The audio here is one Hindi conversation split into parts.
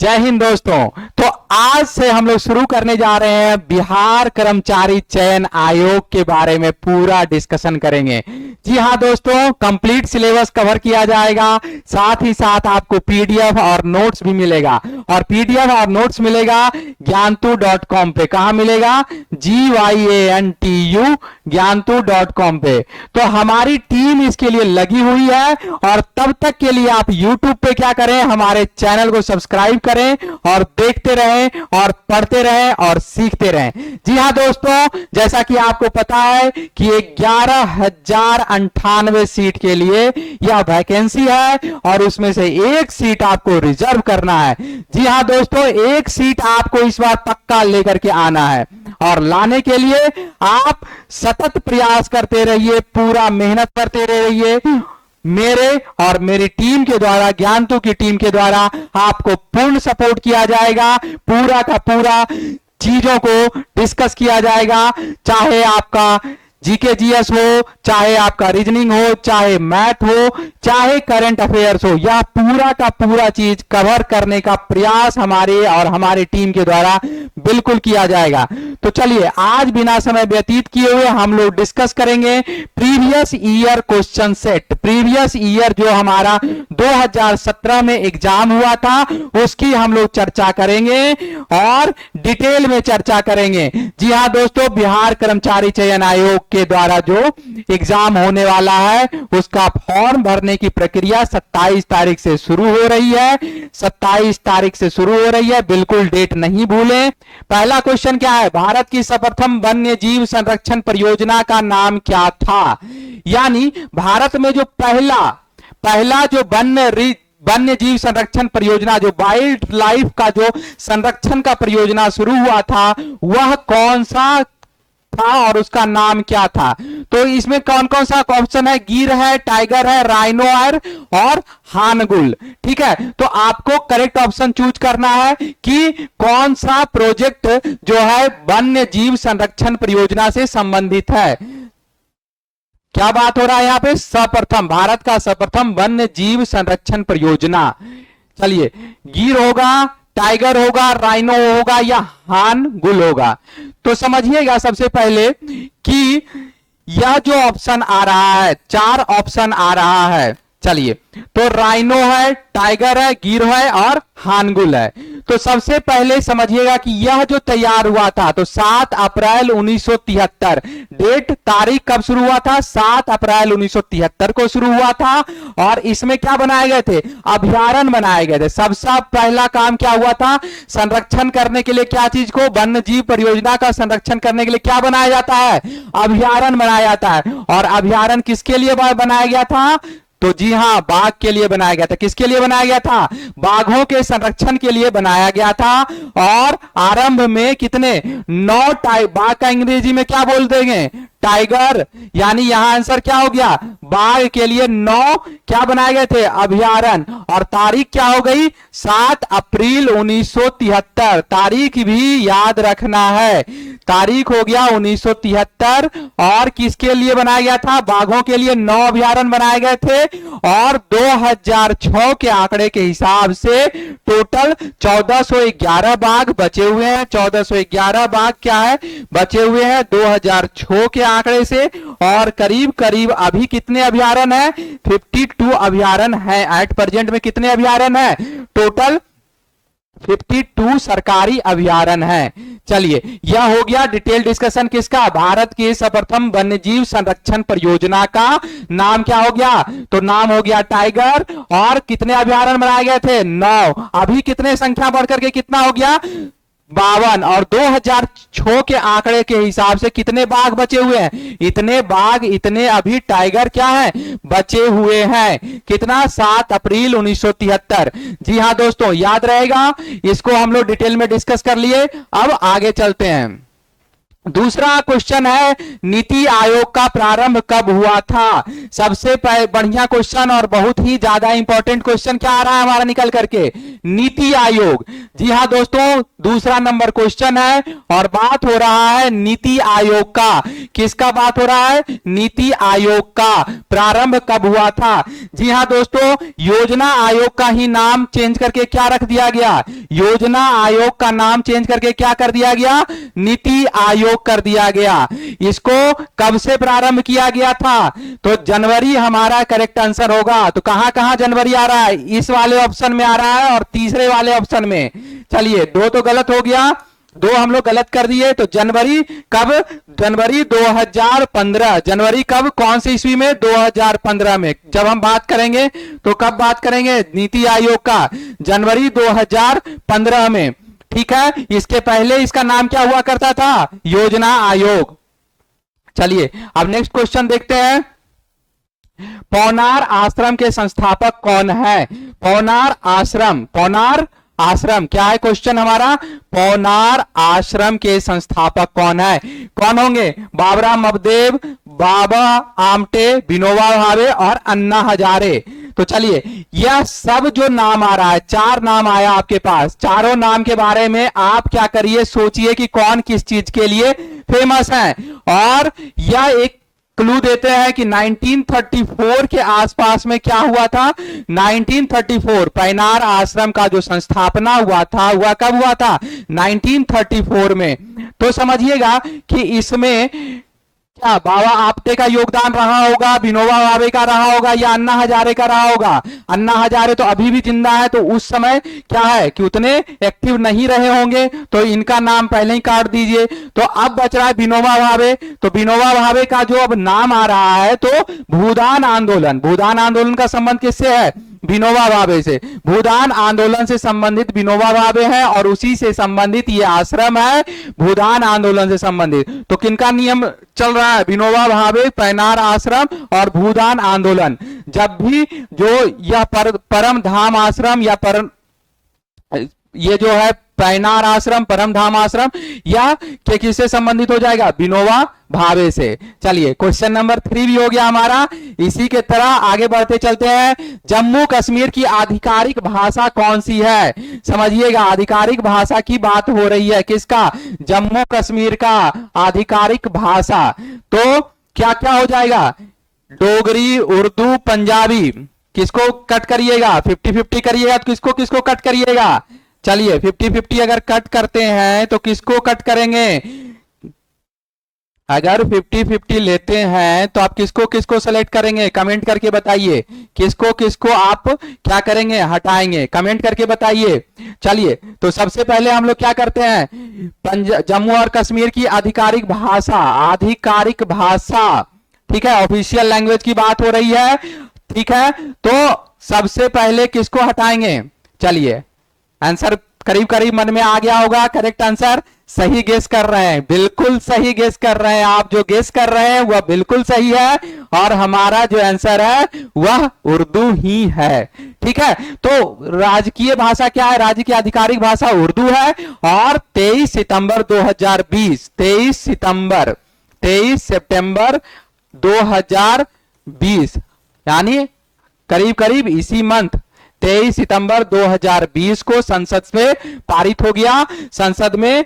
जय हिंद दोस्तों। तो आज से हम लोग शुरू करने जा रहे हैं बिहार कर्मचारी चयन आयोग के बारे में पूरा डिस्कशन करेंगे। जी हाँ दोस्तों, कंप्लीट सिलेबस कवर किया जाएगा, साथ ही साथ आपको पीडीएफ और नोट्स भी मिलेगा। और पीडीएफ और नोट्स मिलेगा ज्ञानतु.com पे। कहां मिलेगा? GYANTU ज्ञानतु.com पे। तो हमारी टीम इसके लिए लगी हुई है और तब तक के लिए आप YouTube पे क्या करें, हमारे चैनल को सब्सक्राइब करें और देखते रहें और पढ़ते रहें और सीखते रहें। जी हाँ दोस्तों, जैसा कि आपको पता है कि 11,098 सीट के लिए यह वैकेंसी है और उसमें से एक सीट आपको रिजर्व करना है। जी हाँ दोस्तों, एक सीट आपको इस बार पक्का लेकर के आना है और लाने के लिए आप सतत प्रयास करते रहिए, पूरा मेहनत करते रहिए। मेरे और मेरी टीम के द्वारा, ज्ञानतु की टीम के द्वारा आपको पूर्ण सपोर्ट किया जाएगा। पूरा का पूरा चीजों को डिस्कस किया जाएगा, चाहे आपका जीके जीएस हो, चाहे आपका रीजनिंग हो, चाहे मैथ हो, चाहे करंट अफेयर्स हो। यह पूरा का पूरा चीज कवर करने का प्रयास हमारे और हमारी टीम के द्वारा बिल्कुल किया जाएगा। तो चलिए, आज बिना समय व्यतीत किए हुए हम लोग डिस्कस करेंगे previous year question set. Previous year जो हमारा 2017 में एग्जाम हुआ था उसकी हम लोग चर्चा करेंगे और डिटेल में चर्चा करेंगे। जी हाँ दोस्तों, बिहार कर्मचारी चयन आयोग के द्वारा जो एग्जाम होने वाला है उसका फॉर्म भरने की प्रक्रिया 27 तारीख से शुरू हो रही है। 27 तारीख से शुरू हो रही है, बिल्कुल डेट नहीं भूलें। पहला क्वेश्चन क्या है? भारत की सर्वप्रथम वन्य जीव संरक्षण परियोजना का नाम क्या था? यानी भारत में जो पहला जो वन्य जीव संरक्षण परियोजना, जो वाइल्ड लाइफ का जो संरक्षण का परियोजना शुरू हुआ था, वह कौन सा था और उसका नाम क्या था? तो इसमें कौन कौन सा ऑप्शन है? गिर है, टाइगर है, राइनो है और हानगुल। ठीक है, तो आपको करेक्ट ऑप्शन चूज करना है कि कौन सा प्रोजेक्ट जो है वन्य जीव संरक्षण परियोजना से संबंधित है। क्या बात हो रहा है यहां पे? सर्वप्रथम, भारत का सर्वप्रथम वन्य जीव संरक्षण परियोजना। चलिए, गिर होगा, टाइगर होगा, राइनो होगा या हानगुल होगा? तो समझिएगा सबसे पहले कि यह जो ऑप्शन आ रहा है, 4 ऑप्शन आ रहा है। चलिए, तो राइनो है, टाइगर है, गिर है और हानगुल है। तो सबसे पहले समझिएगा कि यह जो तैयार हुआ था तो 7 अप्रैल 1973, डेट तारीख कब शुरू हुआ था? 7 अप्रैल 1973 को शुरू हुआ था। और इसमें क्या बनाए गए थे? अभ्यारण्य बनाए गए थे। सबसे पहला काम क्या हुआ था? संरक्षण करने के लिए क्या चीज को? वन्य जीव परियोजना का संरक्षण करने के लिए क्या बनाया जाता है? अभ्यारण्य बनाया जाता है। और अभ्यारण्य किसके लिए बनाया गया था? तो जी हां, बाघ के लिए बनाया गया था। किसके लिए बनाया गया था? बाघों के संरक्षण के लिए बनाया गया था। और आरंभ में कितने? 9 बाघ का अंग्रेजी में क्या बोल देंगे? टाइगर। यानी यहां आंसर क्या हो गया? बाघ के लिए 9 क्या बनाए गए थे? अभ्यारण्य। और तारीख क्या हो गई? 7 अप्रैल 1973। तारीख भी याद रखना है, तारीख हो गया 1973। और किसके लिए बनाया गया था? बाघों के लिए 9 अभ्यारण्य बनाए गए थे। और 2006 के आंकड़े के हिसाब से टोटल 1411 बाघ बचे हुए हैं। 1411 बाघ क्या है? बचे हुए हैं 2006 के आंकड़े से। और करीब करीब अभी कितने अभ्यारण्य है? 52 अभ्यारण्य है। एट प्रेजेंट में कितने अभ्यारण्य है? टोटल 52 सरकारी अभ्यारण्य है। चलिए, यह हो गया डिटेल डिस्कशन किसका? भारत की सर्वप्रथम वन्यजीव संरक्षण परियोजना का नाम क्या हो गया? तो नाम हो गया टाइगर। और कितने अभ्यारण्य बनाए गए थे? 9। अभी कितने संख्या बढ़कर के कितना हो गया? 52। और 2006 के आंकड़े के हिसाब से कितने बाघ बचे हुए हैं? इतने बाघ, इतने अभी टाइगर क्या है? बचे हुए हैं। कितना? 7 अप्रैल 1973। जी हां दोस्तों, याद रहेगा। इसको हम लोग डिटेल में डिस्कस कर लिए। अब आगे चलते हैं। दूसरा क्वेश्चन है, नीति आयोग का प्रारंभ कब हुआ था? सबसे बढ़िया क्वेश्चन और बहुत ही ज्यादा इंपॉर्टेंट क्वेश्चन क्या आ रहा है हमारा निकल करके? नीति आयोग। जी हां दोस्तों, दूसरा नंबर क्वेश्चन है और बात हो रहा है नीति आयोग का। किसका बात हो रहा है? नीति आयोग का प्रारंभ कब हुआ था? जी हाँ दोस्तों, योजना आयोग का ही नाम चेंज करके क्या रख दिया गया, योजना आयोग का नाम चेंज करके क्या कर दिया गया, नीति आयोग कर दिया गया। इसको कब से प्रारंभ किया गया था, तो जनवरी हमारा करेक्ट आंसर होगा। तो कहां कहां जनवरी आ रहा है, इस वाले ऑप्शन में आ रहा है और तीसरे वाले ऑप्शन में। चलिए, दो तो गलत हो गया, दो हम लोग गलत कर दिए। तो जनवरी कब, जनवरी 2015, जनवरी कब, कौन सी ईस्वी में, 2015 में। जब हम बात करेंगे तो कब बात करेंगे, नीति आयोग का, जनवरी 2015 में। ठीक है, इसके पहले इसका नाम क्या हुआ करता था, योजना आयोग। चलिए अब नेक्स्ट क्वेश्चन देखते हैं। पौनार आश्रम के संस्थापक कौन है, पौनार आश्रम, पौनार आश्रम क्या है क्वेश्चन हमारा, पौनार आश्रम के संस्थापक कौन है, कौन होंगे, बाबूराम अवदेव, बाबा आमटे, विनोबा भावे और अन्ना हजारे। तो चलिए, यह सब जो नाम आ रहा है, चार नाम आया आपके पास, चारों नाम के बारे में आप क्या करिए, सोचिए कि कौन किस चीज के लिए फेमस है। और यह एक क्लू देते हैं कि 1934 के आसपास में क्या हुआ था, 1934 पैनार आश्रम का जो संस्थापना हुआ था, हुआ कब हुआ था, 1934 में। तो समझिएगा कि इसमें क्या बाबा आपटे का योगदान रहा होगा, विनोबा भावे का रहा होगा, या अन्ना हजारे का रहा होगा। अन्ना हजारे तो अभी भी जिंदा है, तो उस समय क्या है कि उतने एक्टिव नहीं रहे होंगे, तो इनका नाम पहले ही काट दीजिए। तो अब बच रहा है विनोबा भावे। तो विनोबा भावे का जो अब नाम आ रहा है, तो भूदान आंदोलन, भूदान आंदोलन का संबंध किससे है, विनोबा भावे से। भूदान आंदोलन से संबंधित विनोबा भावे है और उसी से संबंधित ये आश्रम है, भूदान आंदोलन से संबंधित। तो किनका नियम चल रहा है, विनोबा भावे, पैनार आश्रम और भूदान आंदोलन। जब भी जो यह परम धाम आश्रम या ये जो है पैनार आश्रम, परम धाम आश्रम, या किससे संबंधित हो जाएगा, विनोबा भावे से। चलिए, क्वेश्चन नंबर 3 भी हो गया हमारा। इसी के तरह आगे बढ़ते चलते हैं। जम्मू कश्मीर की आधिकारिक भाषा कौन सी है, समझिएगा, आधिकारिक भाषा की बात हो रही है, किसका, जम्मू कश्मीर का आधिकारिक भाषा। तो क्या क्या हो जाएगा, डोगरी, उर्दू, पंजाबी। किसको कट करिएगा, 50-50 करिएगा, तो किसको किसको कट करिएगा, चलिए 50-50 अगर कट करते हैं तो किसको कट करेंगे, अगर 50-50 लेते हैं तो आप किसको किसको सेलेक्ट करेंगे, कमेंट करके बताइए, किसको किसको आप क्या करेंगे, हटाएंगे, कमेंट करके बताइए। चलिए, तो सबसे पहले हम लोग क्या करते हैं, जम्मू और कश्मीर की आधिकारिक भाषा, आधिकारिक भाषा, ठीक है, ऑफिशियल लैंग्वेज की बात हो रही है, ठीक है। तो सबसे पहले किसको हटाएंगे, चलिए, आंसर करीब करीब मन में आ गया होगा, करेक्ट आंसर, सही गेस कर रहे हैं, बिल्कुल सही गेस कर रहे हैं आप, जो गेस कर रहे हैं वह बिल्कुल सही है, और हमारा जो आंसर है वह उर्दू ही है, ठीक है। तो राजकीय भाषा क्या है, राज्य की आधिकारिक भाषा उर्दू है, और 23 सितंबर 2020, 23 सितंबर 2020, यानी करीब करीब इसी मंथ 23 सितंबर 2020 को संसद में पारित हो गया। संसद में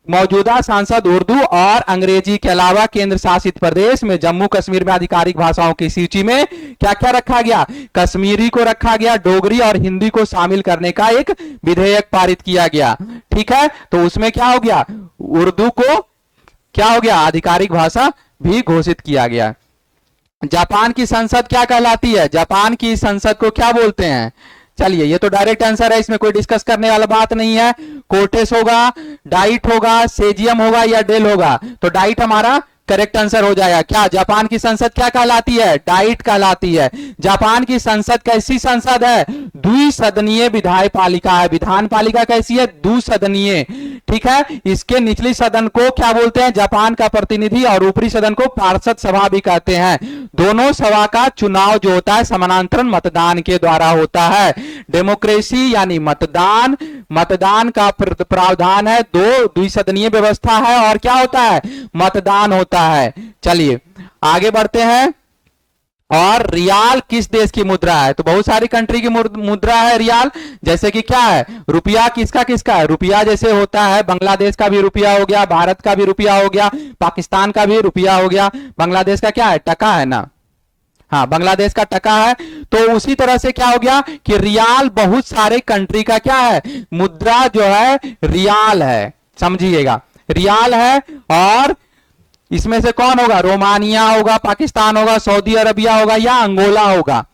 मौजूदा सांसद उर्दू और अंग्रेजी के अलावा केंद्र शासित प्रदेश में जम्मू कश्मीर में आधिकारिक भाषाओं की सूची में क्या क्या रखा गया, कश्मीरी को रखा गया, डोगरी और हिंदी को शामिल करने का एक विधेयक पारित किया गया, ठीक है। तो उसमें क्या हो गया, उर्दू को क्या हो गया, आधिकारिक भाषा भी घोषित किया गया। जापान की संसद क्या कहलाती है, जापान की संसद को क्या बोलते हैं, चलिए, ये तो डायरेक्ट आंसर है, इसमें कोई डिस्कस करने वाला बात नहीं है। कोर्टेस होगा, डाइट होगा, सेजियम होगा या डेल होगा, तो डाइट हमारा करेक्ट आंसर हो जाएगा। क्या जापान की संसद क्या कहलाती है, डाइट कहलाती है। जापान की संसद कैसी संसद है, द्विसदनीय विधायी पालिका है, विधान पालिका कैसी है, द्विसदनीय, ठीक है। इसके निचली सदन को क्या बोलते हैं, जापान का प्रतिनिधि, और ऊपरी सदन को पार्षद सभा भी कहते हैं। दोनों सभा का चुनाव जो होता है समानांतर मतदान के द्वारा होता है। डेमोक्रेसी यानी मतदान, मतदान का प्रावधान है, दो द्विसदनीय व्यवस्था है, और क्या होता है, मतदान होता है। चलिए आगे बढ़ते हैं। और रियाल किस देश की मुद्रा है, तो बहुत सारी कंट्री की मुद्रा है रियाल, जैसे कि क्या है, रुपया किसका किसका है, रुपया जैसे होता है, बांग्लादेश का भी रुपया हो गया, भारत का भी रुपया हो गया, पाकिस्तान का भी रुपया हो गया, बांग्लादेश का क्या है, टका है ना, हाँ, बांग्लादेश का टका है। तो उसी तरह से क्या हो गया कि रियाल बहुत सारे कंट्री का क्या है, मुद्रा जो है रियाल है, समझिएगा, रियाल है। और इसमें से कौन होगा, रोमानिया होगा, पाकिस्तान होगा, सऊदी अरबिया होगा या अंगोला होगा।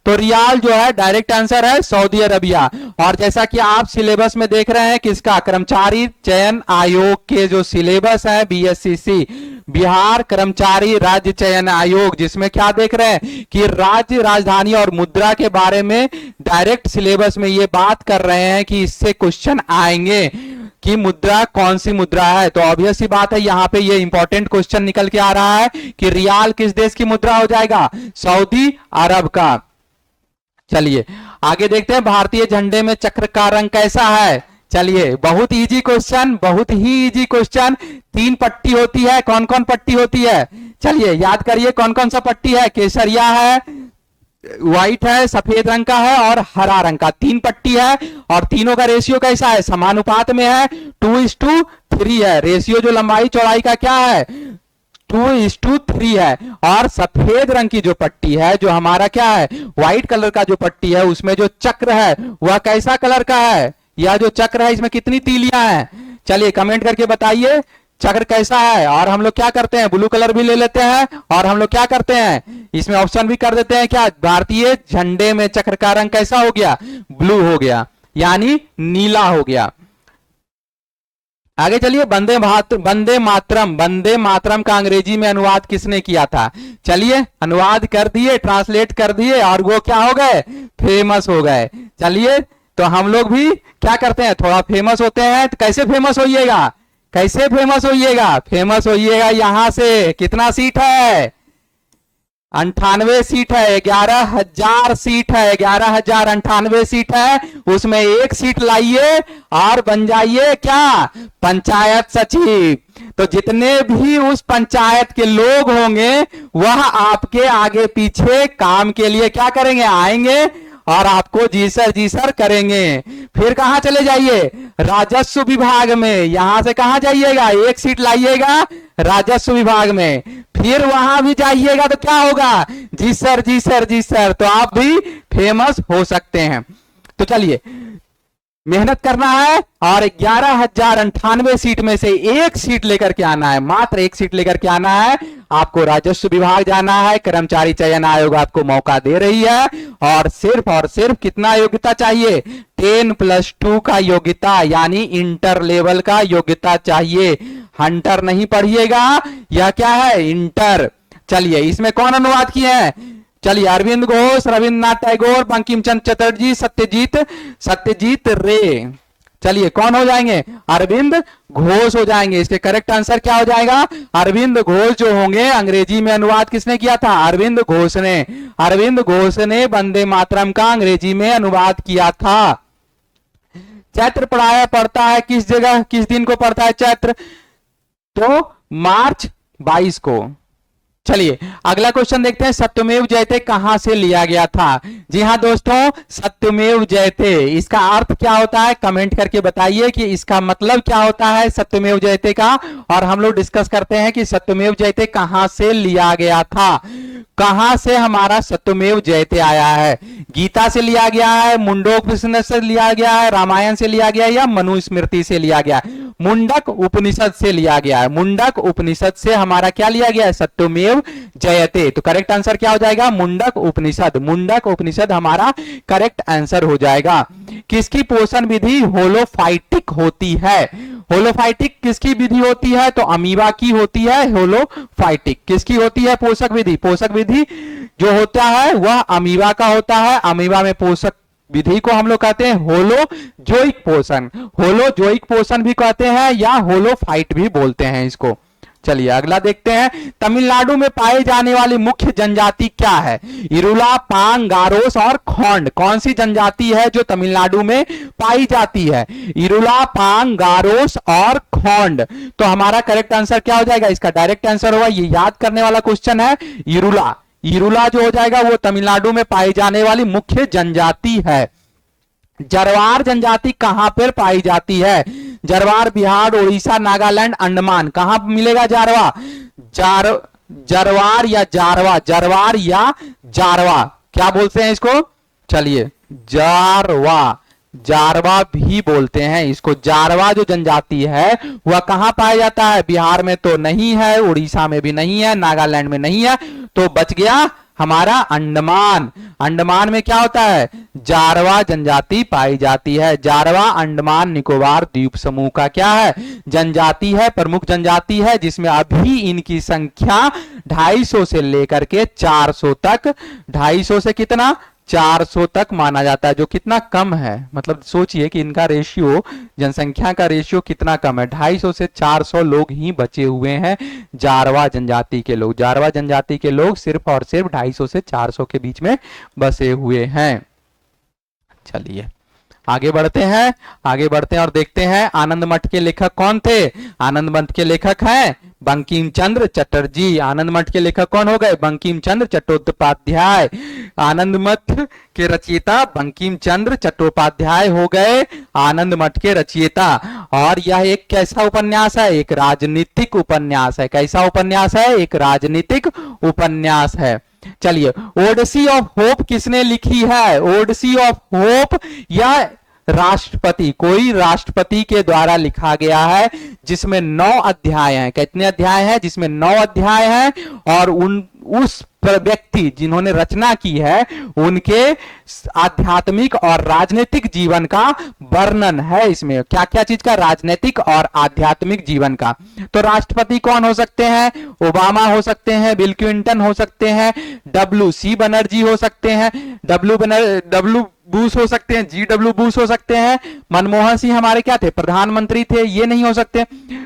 तो रियाल जो है डायरेक्ट आंसर है सऊदी अरबिया। और जैसा कि आप सिलेबस में देख रहे हैं किसका, कर्मचारी चयन आयोग के जो सिलेबस है बीएससीसी, बिहार कर्मचारी राज्य चयन आयोग, जिसमें क्या देख रहे हैं कि राज्य राजधानी और मुद्रा के बारे में डायरेक्ट सिलेबस में ये बात कर रहे हैं कि इससे क्वेश्चन आएंगे कि मुद्रा कौन सी मुद्रा है। तो ऑब्वियस सी बात है यहां पे ये इंपॉर्टेंट क्वेश्चन निकल के आ रहा है कि रियाल किस देश की मुद्रा हो जाएगा, सऊदी अरब का। चलिए आगे देखते हैं, भारतीय झंडे में चक्र का रंग कैसा है। चलिए बहुत इजी क्वेश्चन, बहुत ही इजी क्वेश्चन। 3 पट्टी होती है, कौन कौन पट्टी होती है, चलिए याद करिए कौन कौन सा पट्टी है, केसरिया है, व्हाइट है, सफेद रंग का है और हरा रंग का, 3 पट्टी है। और तीनों का रेशियो कैसा है, समानुपात में है, 2:3 है। रेशियो जो लंबाई चौड़ाई का क्या है, 2:3 है। और सफेद रंग की जो पट्टी है, जो हमारा क्या है व्हाइट कलर का जो पट्टी है, उसमें जो चक्र है वह कैसा कलर का है, यह जो चक्र है इसमें कितनी तीलियां हैं, चलिए कमेंट करके बताइए चक्र कैसा है। और हम लोग क्या करते हैं, ब्लू कलर भी ले लेते हैं और हम लोग क्या करते हैं इसमें ऑप्शन भी कर देते हैं, क्या भारतीय झंडे में चक्र का रंग कैसा हो गया, ब्लू हो गया, यानी नीला हो गया। आगे चलिए, वंदे मातरम का अंग्रेजी में अनुवाद किसने किया था। चलिए अनुवाद कर दिए, ट्रांसलेट कर दिए और वो क्या हो गए, फेमस हो गए। चलिए तो हम लोग भी क्या करते हैं, थोड़ा फेमस होते हैं। तो कैसे फेमस होइएगा, कैसे फेमस होइएगा, फेमस होइएगा यहां से। कितना सीट है, 98 सीट है, 11,000 सीट है, 11,098 सीट है। उसमें 1 सीट लाइए और बन जाइए क्या, पंचायत सचिव। तो जितने भी उस पंचायत के लोग होंगे वह आपके आगे पीछे काम के लिए क्या करेंगे, आएंगे और आपको जी सर करेंगे। फिर कहां चले जाइए, राजस्व विभाग में। यहां से कहां जाइएगा, 1 सीट लाइएगा राजस्व विभाग में। फिर वहां भी जाइएगा तो क्या होगा, जी सर। तो आप भी फेमस हो सकते हैं। तो चलिए मेहनत करना है और 11,098 सीट में से 1 सीट लेकर के आना है, मात्र 1 सीट लेकर के आना है। आपको राजस्व विभाग जाना है, कर्मचारी चयन आयोग आपको मौका दे रही है। और सिर्फ कितना योग्यता चाहिए, 10+2 का योग्यता, यानी इंटर लेवल का योग्यता चाहिए। हंटर नहीं पढ़िएगा, यह क्या है, इंटर। चलिए इसमें कौन अनुवाद किए हैं, चलिए अरविंद घोष, रविन्द्रनाथ टैगोर, बंकिम चंद्र चटर्जी, सत्यजीत रे। चलिए कौन हो जाएंगे, अरविंद घोष हो जाएंगे। इसके करेक्ट आंसर क्या हो जाएगा, अरविंद घोष जो होंगे। अंग्रेजी में अनुवाद किसने किया था, अरविंद घोष ने वंदे मातरम का अंग्रेजी में अनुवाद किया था। चैत्र पड़ता है किस जगह, किस दिन को पड़ता है चैत्र, तो मार्च 22 को। चलिए अगला क्वेश्चन देखते हैं, सत्यमेव जयते कहां से लिया गया था। जी हां दोस्तों, सत्यमेव जयते इसका अर्थ क्या होता है, कमेंट करके बताइए कि इसका मतलब क्या होता है सत्यमेव जयते का। और हम लोग डिस्कस करते हैं कि सत्यमेव जयते कहां से लिया गया था, कहां से हमारा सत्यमेव जयते आया है। गीता से लिया गया है, मुंडकोपनिषद से लिया गया है, रामायण से लिया गया है या मनुस्मृति से लिया गया है, मुंडक उपनिषद से लिया गया है। मुंडक उपनिषद से हमारा क्या लिया गया है, सत्यमेव जयते। तो करेक्ट आंसर क्या हो जाएगा, मुंडक उपनिषद। मुंडक उपनिषद हमारा करेक्ट आंसर हो जाएगा। किसकी पोषण विधि होलोफाइटिक होती है, होलोफाइटिक किसकी विधि होती है, तो अमीबा की होती है होलोफाइटिक। किसकी होती है पोषक विधि, पोषक विधि जो होता है वह अमीबा का होता है। अमीबा में पोषक विधि को हम लोग कहते हैं होलोजोइक पोषण, होलोजोइक पोषण भी कहते हैं या होलोफाइट भी बोलते हैं इसको। चलिए अगला देखते हैं, तमिलनाडु में पाए जाने वाली मुख्य जनजाति क्या है, इरुला, पांग, गारोस और खोंड। कौन सी जनजाति है जो तमिलनाडु में पाई जाती है, इरुला, पांग, गारोस और खोंड। तो हमारा करेक्ट आंसर क्या हो जाएगा, इसका डायरेक्ट आंसर होगा, ये याद करने वाला क्वेश्चन है, इरुला। इरुला जो हो जाएगा वो तमिलनाडु में पाई जाने वाली मुख्य जनजाति है। जरवार जनजाति कहां पर पाई जाती है, जरवार बिहार, उड़ीसा, नागालैंड, अंडमान। कहां मिलेगा जारवा, जरवार या जारवा, जरवार या जारवा क्या बोलते हैं इसको? चलिए जारवा, जारवा भी बोलते हैं इसको। जारवा जो जनजाति है वह कहां पाया जाता है? बिहार में तो नहीं है, उड़ीसा में भी नहीं है, नागालैंड में नहीं है, तो बच गया हमारा अंडमान। अंडमान में क्या होता है? जारवा जनजाति पाई जाती है। जारवा अंडमान निकोबार द्वीप समूह का क्या है? जनजाति है, प्रमुख जनजाति है, जिसमें अभी इनकी संख्या 250 से लेकर के 400 तक, 250 से कितना 400 तक माना जाता है, जो कितना कम है। मतलब सोचिए कि इनका रेशियो, जनसंख्या का रेशियो कितना कम है। 250 से 400 लोग ही बचे हुए हैं जारवा जनजाति के लोग। जारवा जनजाति के लोग सिर्फ और सिर्फ 250 से 400 के बीच में बसे हुए हैं। चलिए आगे बढ़ते हैं, आगे बढ़ते हैं और देखते हैं आनंद मठ के लेखक कौन थे। आनंद मठ के लेखक हैं बंकिम चंद्र चटर्जी। आनंद मठ के लेखक कौन हो गए? बंकिम चंद्र चट्टोपाध्याय। आनंद मठ के रचयिता बंकिम चंद्र चट्टोपाध्याय हो गए आनंद मठ के रचयिता। और यह एक कैसा उपन्यास है? एक राजनीतिक उपन्यास है। कैसा उपन्यास है? एक राजनीतिक उपन्यास है। चलिए, ओडिसी ऑफ होप किसने लिखी है? ओडिसी ऑफ होप या राष्ट्रपति, कोई राष्ट्रपति के द्वारा लिखा गया है, जिसमें 9 अध्याय हैं। कितने अध्याय हैं? जिसमें 9 अध्याय हैं। और उस व्यक्ति जिन्होंने रचना की है उनके आध्यात्मिक और राजनीतिक जीवन का वर्णन है इसमें। क्या क्या चीज का? राजनीतिक और आध्यात्मिक जीवन का। तो राष्ट्रपति कौन हो सकते हैं? ओबामा हो सकते हैं, बिल क्लिंटन हो सकते हैं, WC बनर्जी हो सकते हैं, डब्ल्यू बुश हो सकते हैं, GW बुश हो सकते हैं। मनमोहन सिंह हमारे क्या थे? प्रधानमंत्री थे, ये नहीं हो सकते।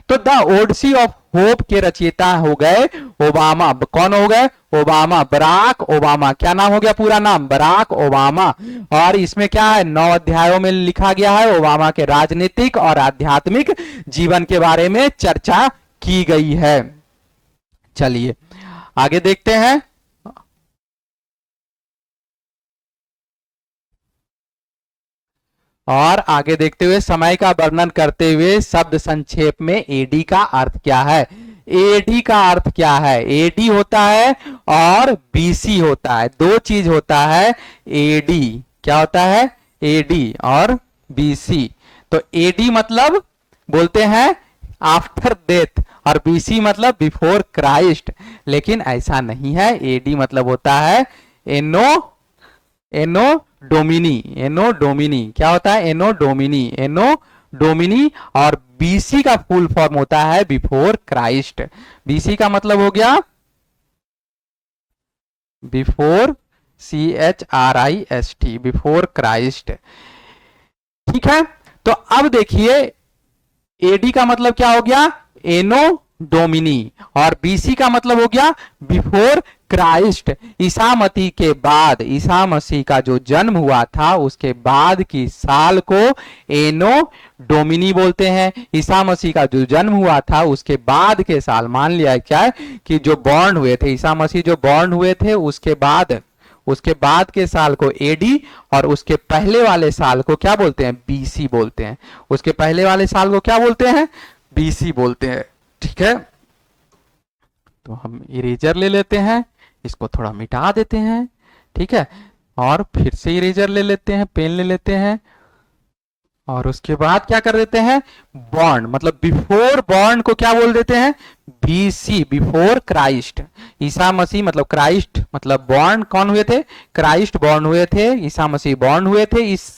तो द ओडिसी ऑफ होप के रचयिता हो गए ओबामा। कौन हो गए? Obama, Barack Obama. क्या नाम हो गया? पूरा नाम बराक ओबामा। और इसमें क्या है? 9 अध्यायों में लिखा गया है ओबामा के राजनीतिक और आध्यात्मिक जीवन के बारे में चर्चा की गई है। चलिए आगे देखते हैं। और आगे देखते हुए समय का वर्णन करते हुए शब्द संक्षेप में एडी का अर्थ क्या है? एडी का अर्थ क्या है? एडी होता है और बीसी होता है, 2 चीज होता है। एडी क्या होता है? एडी और बीसी। तो एडी मतलब बोलते हैं आफ्टर डेथ और बीसी मतलब बिफोर क्राइस्ट, लेकिन ऐसा नहीं है। एडी मतलब होता है एनो डोमिनी। क्या होता है? एनो डोमिनी। और बीसी का फुल फॉर्म होता है बिफोर क्राइस्ट। बीसी का मतलब हो गया बिफोर, CHRIST, बिफोर क्राइस्ट। ठीक है, तो अब देखिए एडी का मतलब क्या हो गया? एनो डोमिनी। और बीसी का मतलब हो गया बिफोर क्राइस्ट। ईसा मसीह के बाद, ईसा मसीह का जो जन्म हुआ था उसके बाद की साल को एनो डोमिनी बोलते हैं। ईसा मसीह का जो जन्म हुआ था उसके बाद के साल, मान लिया क्या है कि जो बॉर्न हुए थे, ईसा मसीह जो बॉर्न हुए थे उसके बाद के साल को एडी और उसके पहले वाले साल को क्या बोलते हैं? बीसी बोलते हैं। उसके पहले वाले साल को क्या बोलते हैं? बीसी बोलते हैं। ठीक है, तो हम इरेजर ले लेते हैं, इसको थोड़ा मिटा देते हैं। ठीक है, और फिर से इरेजर ले लेते हैं, पेन ले लेते हैं, और उसके बाद क्या कर देते हैं? बॉर्न मतलब बिफोर बॉर्न को क्या बोल देते हैं? BC, before Christ. ईसा मसीह मतलब क्राइस्ट मतलब बॉर्न कौन हुए थे? क्राइस्ट बॉर्न हुए थे, ईसा मसीह बॉर्न हुए थे इस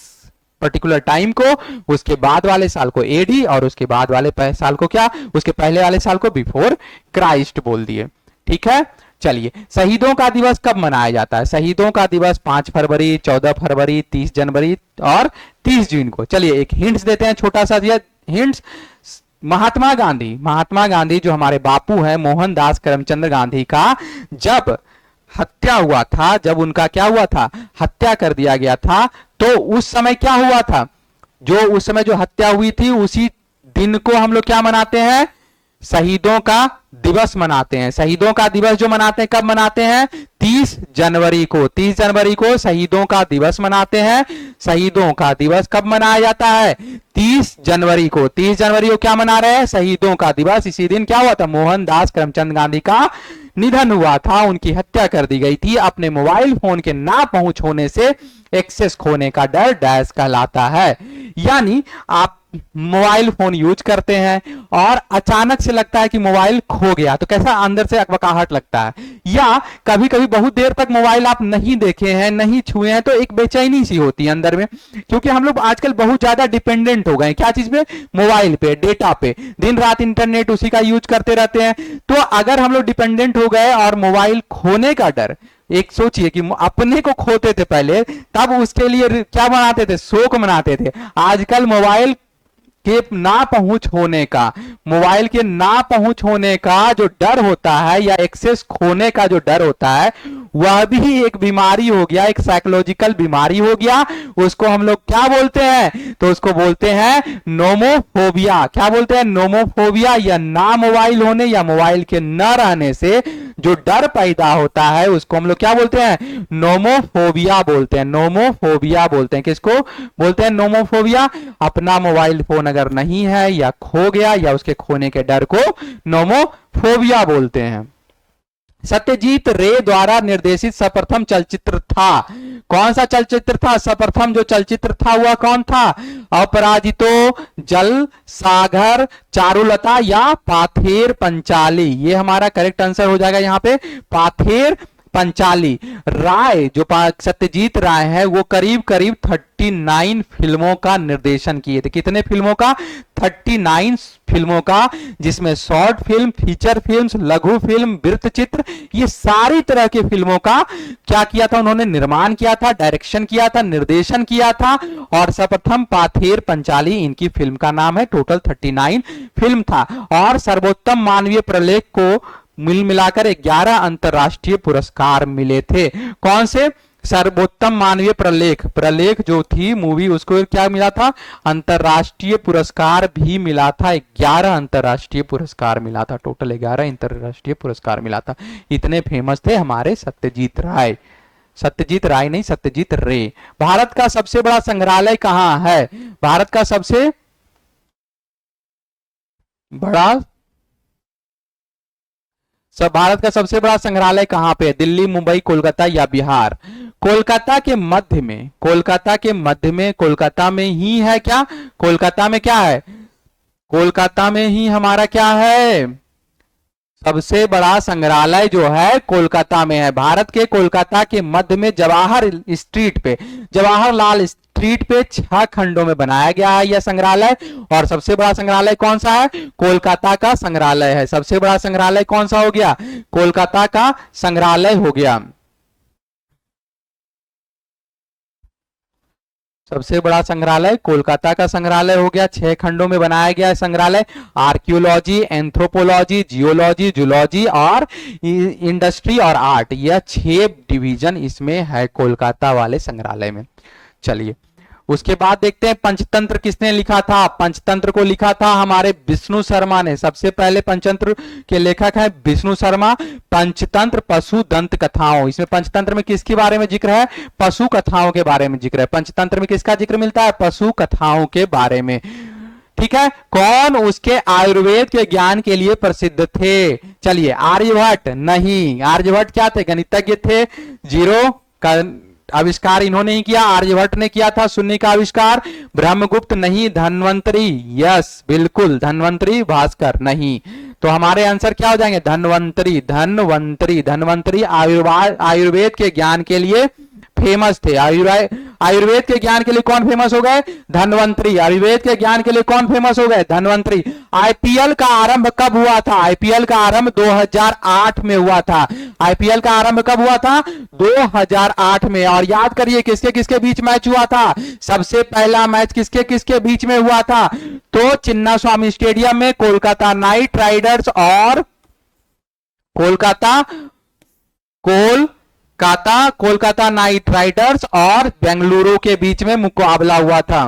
पर्टिकुलर टाइम को। उसके बाद वाले साल को एडी और उसके बाद वाले साल को क्या? उसके पहले वाले साल को बिफोर क्राइस्ट बोल दिए। ठीक है, चलिए शहीदों का दिवस कब मनाया जाता है? शहीदों का दिवस 5 फरवरी, 14 फरवरी, 30 जनवरी और 30 जून को। चलिए एक हिंट्स देते हैं, छोटा सा हिंट्स। महात्मा गांधी जो हमारे बापू हैं, मोहनदास करमचंद गांधी का जब हत्या हुआ था, जब उनका क्या हुआ था? हत्या कर दिया गया था, तो उस समय क्या हुआ था? उस समय जो हत्या हुई थी उसी दिन को हम लोग क्या मनाते हैं? शहीदों का दिवस मनाते हैं। शहीदों का दिवस जो मनाते हैं कब मनाते हैं? 30 जनवरी को। 30 जनवरी को शहीदों का दिवस मनाते हैं। शहीदों का दिवस कब मनाया जाता है? 30 जनवरी को। 30 जनवरी को क्या मना रहे हैं? शहीदों का दिवस। इसी दिन क्या हुआ था? मोहनदास करमचंद गांधी का निधन हुआ था, उनकी हत्या कर दी गई थी अपने मोबाइल फोन के ना पहुंच होने से एक्सेस खोने का डर डैश कहलाता है। यानी आप मोबाइल फोन यूज करते हैं और अचानक से लगता है कि मोबाइल खो गया, तो कैसा अंदर से अकबकाहट लगता है। या कभी कभी बहुत देर तक मोबाइल आप नहीं देखे हैं, नहीं छुए हैं, तो एक बेचैनी सी होती है अंदर में, क्योंकि हम लोग आजकल बहुत ज्यादा डिपेंडेंट हो गए क्या चीज पे, मोबाइल पे, डेटा पे, दिन रात इंटरनेट उसी का यूज करते रहते हैं। तो अगर हम लोग डिपेंडेंट हो गए और मोबाइल खोने का डर, एक सोचिए कि अपने को खोते थे पहले, तब उसके लिए क्या मनाते थे, शोक मनाते थे। आजकल मोबाइल के ना पहुंच होने का, मोबाइल के ना पहुंच होने का जो डर होता है या एक्सेस खोने का जो डर होता है, वह भी एक बीमारी हो गया, एक साइकोलॉजिकल बीमारी हो गया। उसको हम लोग क्या बोलते हैं, तो उसको बोलते हैं नोमोफोबिया। क्या बोलते हैं, नोमोफोबिया। या ना मोबाइल होने या मोबाइल के न रहने से जो डर पैदा होता है उसको हम लोग क्या बोलते हैं, नोमोफोबिया बोलते हैं। नोमोफोबिया बोलते हैं, किसको बोलते हैं, नोमोफोबिया। अपना मोबाइल फोन अगर नहीं है या खो गया या उसके खोने के डर को नोमोफोबिया बोलते हैं। सत्यजीत रे द्वारा निर्देशित सर्वप्रथम चलचित्र था, कौन सा चलचित्र था, सर्वप्रथम जो चलचित्र था वह कौन था, अपराजितो, जल सागर, चारुलता या पाथेर पंचाली। ये हमारा करेक्ट आंसर हो जाएगा यहाँ पे, पाथेर पंचाली। राय जो सत्यजीत राय है वो करीब करीब 39 फिल्मों का निर्देशन किए थे। कितने फिल्मों का, 39 फिल्मों का, जिसमें शॉर्ट फिल्म, फीचर फिल्म्स, लघु फिल्म, वृत्तचित्र, ये सारी तरह की फिल्मों का क्या किया था उन्होंने, निर्माण किया था, डायरेक्शन किया था, निर्देशन किया था। और सर्वप्रथम पाथेर पंचाली इनकी फिल्म का नाम है। टोटल 39 फिल्म था। और सर्वोत्तम मानवीय प्रलेख को मिल मिलाकर 11 अंतरराष्ट्रीय पुरस्कार मिले थे। कौन से, सर्वोत्तम मानवीय प्रलेख, प्रलेख जो थी मूवी, उसको क्या मिला था, अंतरराष्ट्रीय पुरस्कार भी मिला था। 11 अंतरराष्ट्रीय पुरस्कार मिला था, टोटल 11 अंतरराष्ट्रीय पुरस्कार मिला था। इतने फेमस थे हमारे सत्यजीत राय। सत्यजीत राय नहीं, सत्यजीत रे। भारत का सबसे बड़ा संग्रहालय कहां है, भारत का सबसे बड़ा, भारत का सबसे बड़ा संग्रहालय कहां पे है, दिल्ली, मुंबई, कोलकाता या बिहार। कोलकाता के मध्य में, कोलकाता के मध्य में, कोलकाता में ही है क्या, कोलकाता में क्या है, कोलकाता में ही हमारा क्या है, सबसे बड़ा संग्रहालय जो है कोलकाता में है। भारत के कोलकाता के मध्य में जवाहर स्ट्रीट पे, जवाहरलाल स्ट्रीट पे 6 खंडों में बनाया गया है यह संग्रहालय। और सबसे बड़ा संग्रहालय कौन सा है, कोलकाता का संग्रहालय है। सबसे बड़ा संग्रहालय कौन सा हो गया, कोलकाता का संग्रहालय हो गया। सबसे बड़ा संग्रहालय कोलकाता का संग्रहालय हो गया। 6 खंडों में बनाया गया है संग्रहालय। आर्कियोलॉजी, एंथ्रोपोलॉजी, जियोलॉजी, जूलॉजी और इंडस्ट्री और आर्ट, यह 6 डिवीजन इसमें है कोलकाता वाले संग्रहालय में। चलिए उसके बाद देखते हैं पंचतंत्र किसने लिखा था। पंचतंत्र को लिखा था हमारे विष्णु शर्मा ने। सबसे पहले पंचतंत्र के लेखक है विष्णु शर्मा। पंचतंत्र पशु दंत कथाओं, इसमें पंचतंत्र में किसके बारे में जिक्र है, पशु कथाओं के बारे में जिक्र है। पंचतंत्र में किसका जिक्र मिलता है, पशु कथाओं के बारे में। ठीक है, कौन उसके आयुर्वेद के ज्ञान के लिए प्रसिद्ध थे। चलिए आर्यभट्ट नहीं, आर्यभट्ट क्या थे, गणितज्ञ थे। जीरो का आविष्कार इन्होंने ही किया, आर्यभट्ट ने किया था शून्य का आविष्कार। ब्रह्मगुप्त नहीं, धन्वंतरी, यस बिल्कुल धन्वंतरी, भास्कर नहीं। तो हमारे आंसर क्या हो जाएंगे, धन्वंतरी, धन्वंतरी। धन्वंतरी आयुर्वेद के ज्ञान के लिए फेमस थे। आयुर्वेद के ज्ञान के लिए कौन फेमस हो गए, धन्वंतरी। आयुर्वेद के ज्ञान के लिए कौन फेमस हो गए, धन्वंतरी। आईपीएल का आरंभ कब हुआ था, आईपीएल का आरंभ 2008 में हुआ था। आईपीएल का आरंभ कब हुआ था, 2008 में। और याद करिए किसके किसके बीच मैच हुआ था, सबसे पहला मैच किसके किसके बीच में हुआ था, तो चिन्ना स्वामी स्टेडियम में कोलकाता नाइट राइडर्स और कोलकाता नाइट राइडर्स और बेंगलुरु के बीच में मुकाबला हुआ था।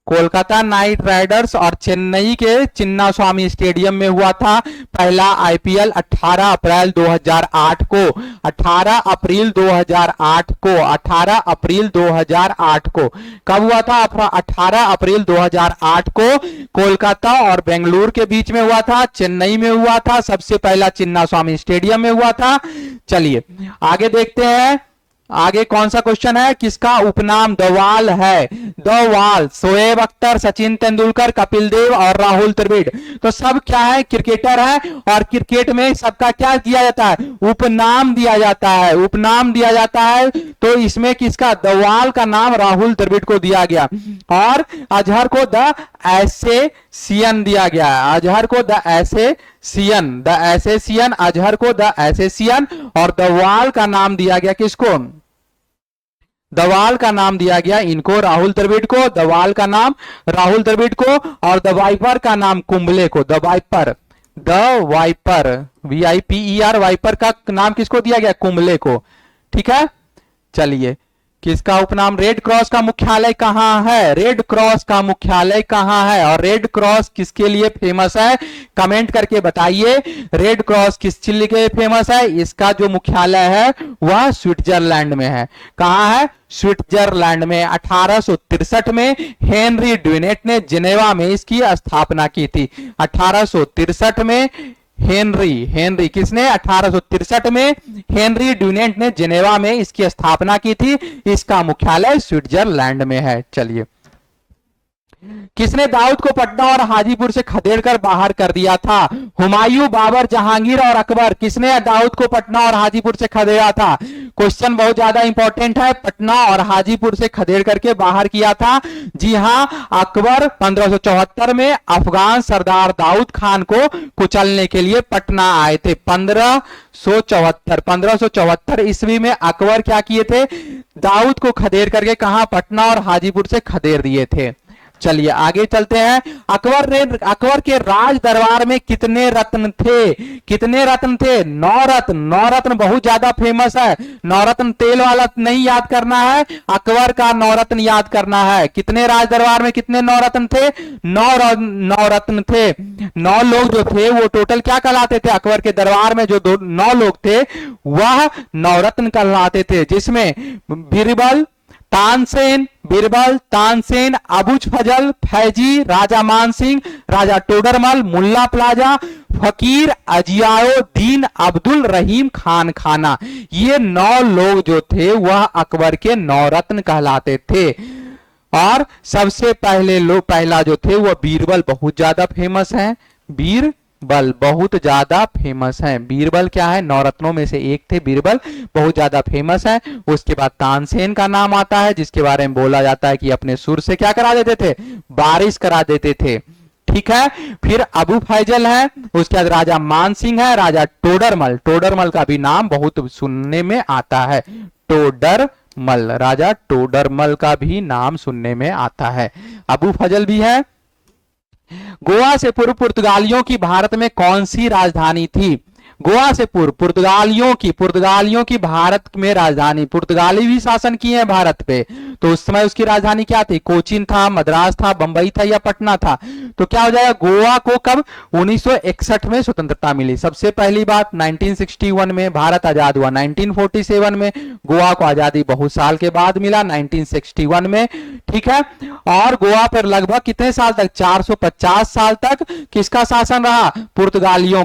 कोलकाता नाइट राइडर्स और चेन्नई के चिन्ना स्वामी स्टेडियम में हुआ था पहला आईपीएल 18 अप्रैल 2008 को। 18 अप्रैल 2008 को 18 अप्रैल 2008 को कब हुआ था? 18 अप्रैल 2008 को कोलकाता और बेंगलुरु के बीच में हुआ था, चेन्नई में हुआ था, सबसे पहला चिन्ना स्वामी स्टेडियम में हुआ था। चलिए आगे देखते हैं, आगे कौन सा क्वेश्चन है? किसका उपनाम द वॉल है? द वॉल शोएब अख्तर, सचिन तेंदुलकर, कपिल देव और राहुल द्रविड़। तो सब क्या है? क्रिकेटर है, और क्रिकेट में सबका क्या दिया जाता है? उपनाम दिया जाता है, उपनाम दिया जाता है। तो इसमें किसका? द वॉल का नाम राहुल द्रविड़ को दिया गया, और अजहर को द एसेसियन दिया गया है। अजहर को द एसेसियन, द एसेसियन, अजहर को द एसेसियन, और द वॉल का नाम दिया गया किसको? द वॉल का नाम दिया गया इनको, राहुल द्रविड़ को। द वॉल का नाम राहुल द्रविड़ को, और द वाइपर का नाम कुंबले को। The viper, the viper, VIPER, viper का नाम किसको दिया गया? कुंबले को। ठीक है, चलिए किसका उपनाम? रेड क्रॉस का मुख्यालय कहां है? रेड क्रॉस का मुख्यालय कहां है, और रेड क्रॉस किसके लिए फेमस है? कमेंट करके बताइए, रेड क्रॉस किस चीज के लिए फेमस है? इसका जो मुख्यालय है वह स्विट्जरलैंड में है। कहां है? स्विट्जरलैंड में। 1863 में हेनरी ड्यूनेट ने जिनेवा में इसकी स्थापना की थी। 1863 में हेनरी किसने? 1863 में हेनरी ड्यूनेट ने जिनेवा में इसकी स्थापना की थी। इसका मुख्यालय स्विट्जरलैंड में है। चलिए, किसने दाऊद को पटना और हाजीपुर से खदेड़कर बाहर कर दिया था? हुमायूं, बाबर, जहांगीर और अकबर। किसने दाऊद को पटना और हाजीपुर से खदेड़ा था? क्वेश्चन बहुत ज्यादा इंपॉर्टेंट है। पटना और हाजीपुर से खदेड़ करके बाहर किया था। जी हां, अकबर 1574 में अफगान सरदार दाऊद खान को कुचलने के लिए पटना आए थे। 1574 ईस्वी में अकबर क्या किए थे? दाऊद को खदेड़ करके कहां? पटना और हाजीपुर से खदेड़ दिए थे। चलिए आगे चलते हैं। अकबर के राज दरबार में कितने रत्न थे? कितने रत्न थे? 9 रत्न। 9 रत्न बहुत ज्यादा फेमस है। 9 रत्न तेल वाला नहीं याद करना है, अकबर का 9 रत्न याद करना है। कितने राज दरबार में कितने 9 रत्न थे? 9 रत्न थे। 9 लोग जो थे वो टोटल क्या कहलाते थे? अकबर के दरबार में जो 9 लोग थे वह 9 रत्न कहलाते थे, जिसमें बीरबल, तानसेन, अबुज फजल, फैजी, राजा मानसिंह, राजा टोडरमल, मुल्ला प्लाजा, फकीर अजियाउद्दीन अब्दुल रहीम खान खाना। ये 9 लोग जो थे वह अकबर के 9 रत्न कहलाते थे। और सबसे पहला जो थे वह बीरबल, बहुत ज्यादा फेमस है। बीरबल बहुत ज्यादा फेमस है। बीरबल क्या है? 9 रत्नों में से एक थे बीरबल, बहुत ज्यादा फेमस है। उसके बाद तानसेन का नाम आता है, जिसके बारे में बोला जाता है कि अपने सुर से क्या करा देते थे? बारिश करा देते थे। ठीक है, फिर अबू फैजल है, उसके बाद राजा मानसिंह है, राजा टोडरमल का भी नाम बहुत सुनने में आता है। राजा टोडरमल का भी नाम सुनने में आता है। अबू फजल भी है। गोवा से पूर्व पुर्तगालियों की भारत में कौन सी राजधानी थी? गोवा से पूर्व पुर्तगालियों की भारत में राजधानी, पुर्तगाली भी शासन किए हैं भारत पे, तो उस समय उसकी राजधानी क्या थी? कोचीन था, मद्रास था, बंबई था या पटना था? तो क्या हो जाएगा? गोवा को कब? 1961 में स्वतंत्रता मिली। सबसे पहली बात 1961 में भारत आजाद हुआ। 1947 में गोवा को आजादी बहुत साल के बाद मिला, 1961 में। ठीक है, और गोवा पर लगभग कितने साल तक? 450 साल तक किसका शासन रहा? पुर्तगालियों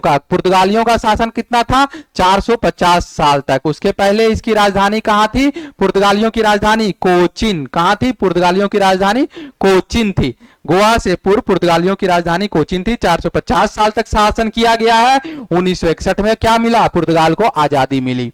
का शासन कितना था? 450 साल तक। उसके पहले इसकी राजधानी कहां थी? पुर्तगालियों की राजधानी कोचीन। कहां थी? पुर्तगालियों की राजधानी कोचीन थी। गोवा से पूर्व पुर्तगालियों की राजधानी कोचीन थी। 450 साल तक शासन किया गया है। 1961 में क्या मिला? पुर्तगाल को आजादी मिली।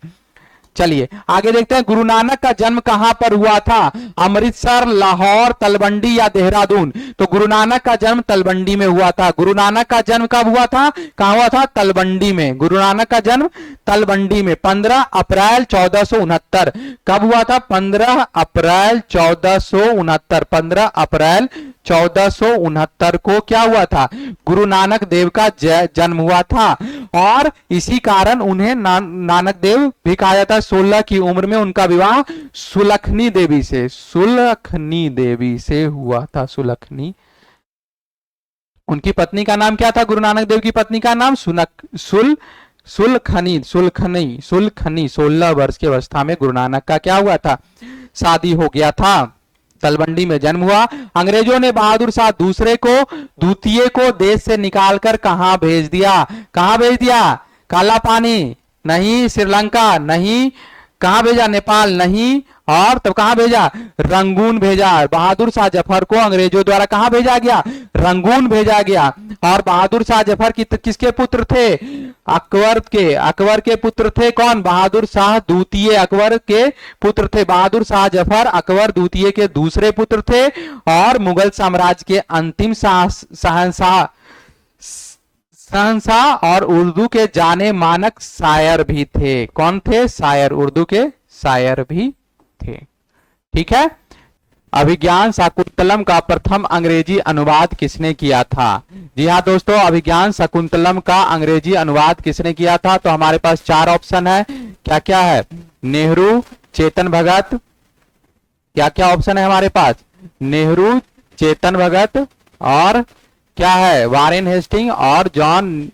चलिए आगे देखते हैं, गुरु नानक का जन्म कहां पर हुआ था? अमृतसर, लाहौर, तलवंडी या देहरादून? तो गुरु नानक का जन्म तलवंडी में हुआ था। गुरु नानक का जन्म कब हुआ था? कहां हुआ था? तलवंडी में। गुरु नानक का जन्म तलवंडी में 15 अप्रैल 1469। कब हुआ था? 15 अप्रैल 1469। 15 अप्रैल 1469 को क्या हुआ था? गुरु नानक देव का जन्म हुआ था। और इसी कारण उन्हें नानक देव भी कहा जाता है। 16 की उम्र में उनका विवाह सुलखनी देवी से हुआ था। सुलखनी, उनकी पत्नी का नाम क्या था? गुरु नानक देव की पत्नी का नाम सुलखनी। 16 वर्ष की अवस्था में गुरु नानक का क्या हुआ था? शादी हो गया था। तलवंडी में जन्म हुआ। अंग्रेजों ने बहादुर शाह द्वितीय को देश से निकालकर कहां भेज दिया? काला पानी नहीं, श्रीलंका नहीं, कहां भेजा? नेपाल नहीं, और तब कहां भेजा? रंगून भेजा। बहादुर शाह जफर को अंग्रेजों द्वारा कहां भेजा गया? रंगून भेजा गया। और बहादुर शाह जफर किसके पुत्र थे? अकबर के पुत्र थे। कौन? बहादुर शाह द्वितीय अकबर के पुत्र थे। बहादुर शाह जफर अकबर द्वितीय के दूसरे पुत्र थे और मुगल साम्राज्य के अंतिम शहंशाह और उर्दू के जाने मानक शायर भी थे। कौन थे? शायर, उर्दू के शायर भी थे। ठीक है। अभिज्ञान शाकुंतलम का प्रथम अंग्रेजी अनुवाद किसने किया था? जी हाँ दोस्तों, अभिज्ञान शाकुंतलम का अंग्रेजी अनुवाद किसने किया था? तो हमारे पास 4 ऑप्शन है। क्या क्या है? नेहरू, चेतन भगत। क्या क्या ऑप्शन है हमारे पास? नेहरू, चेतन भगत, और क्या है? वारेन हेस्टिंग और जॉन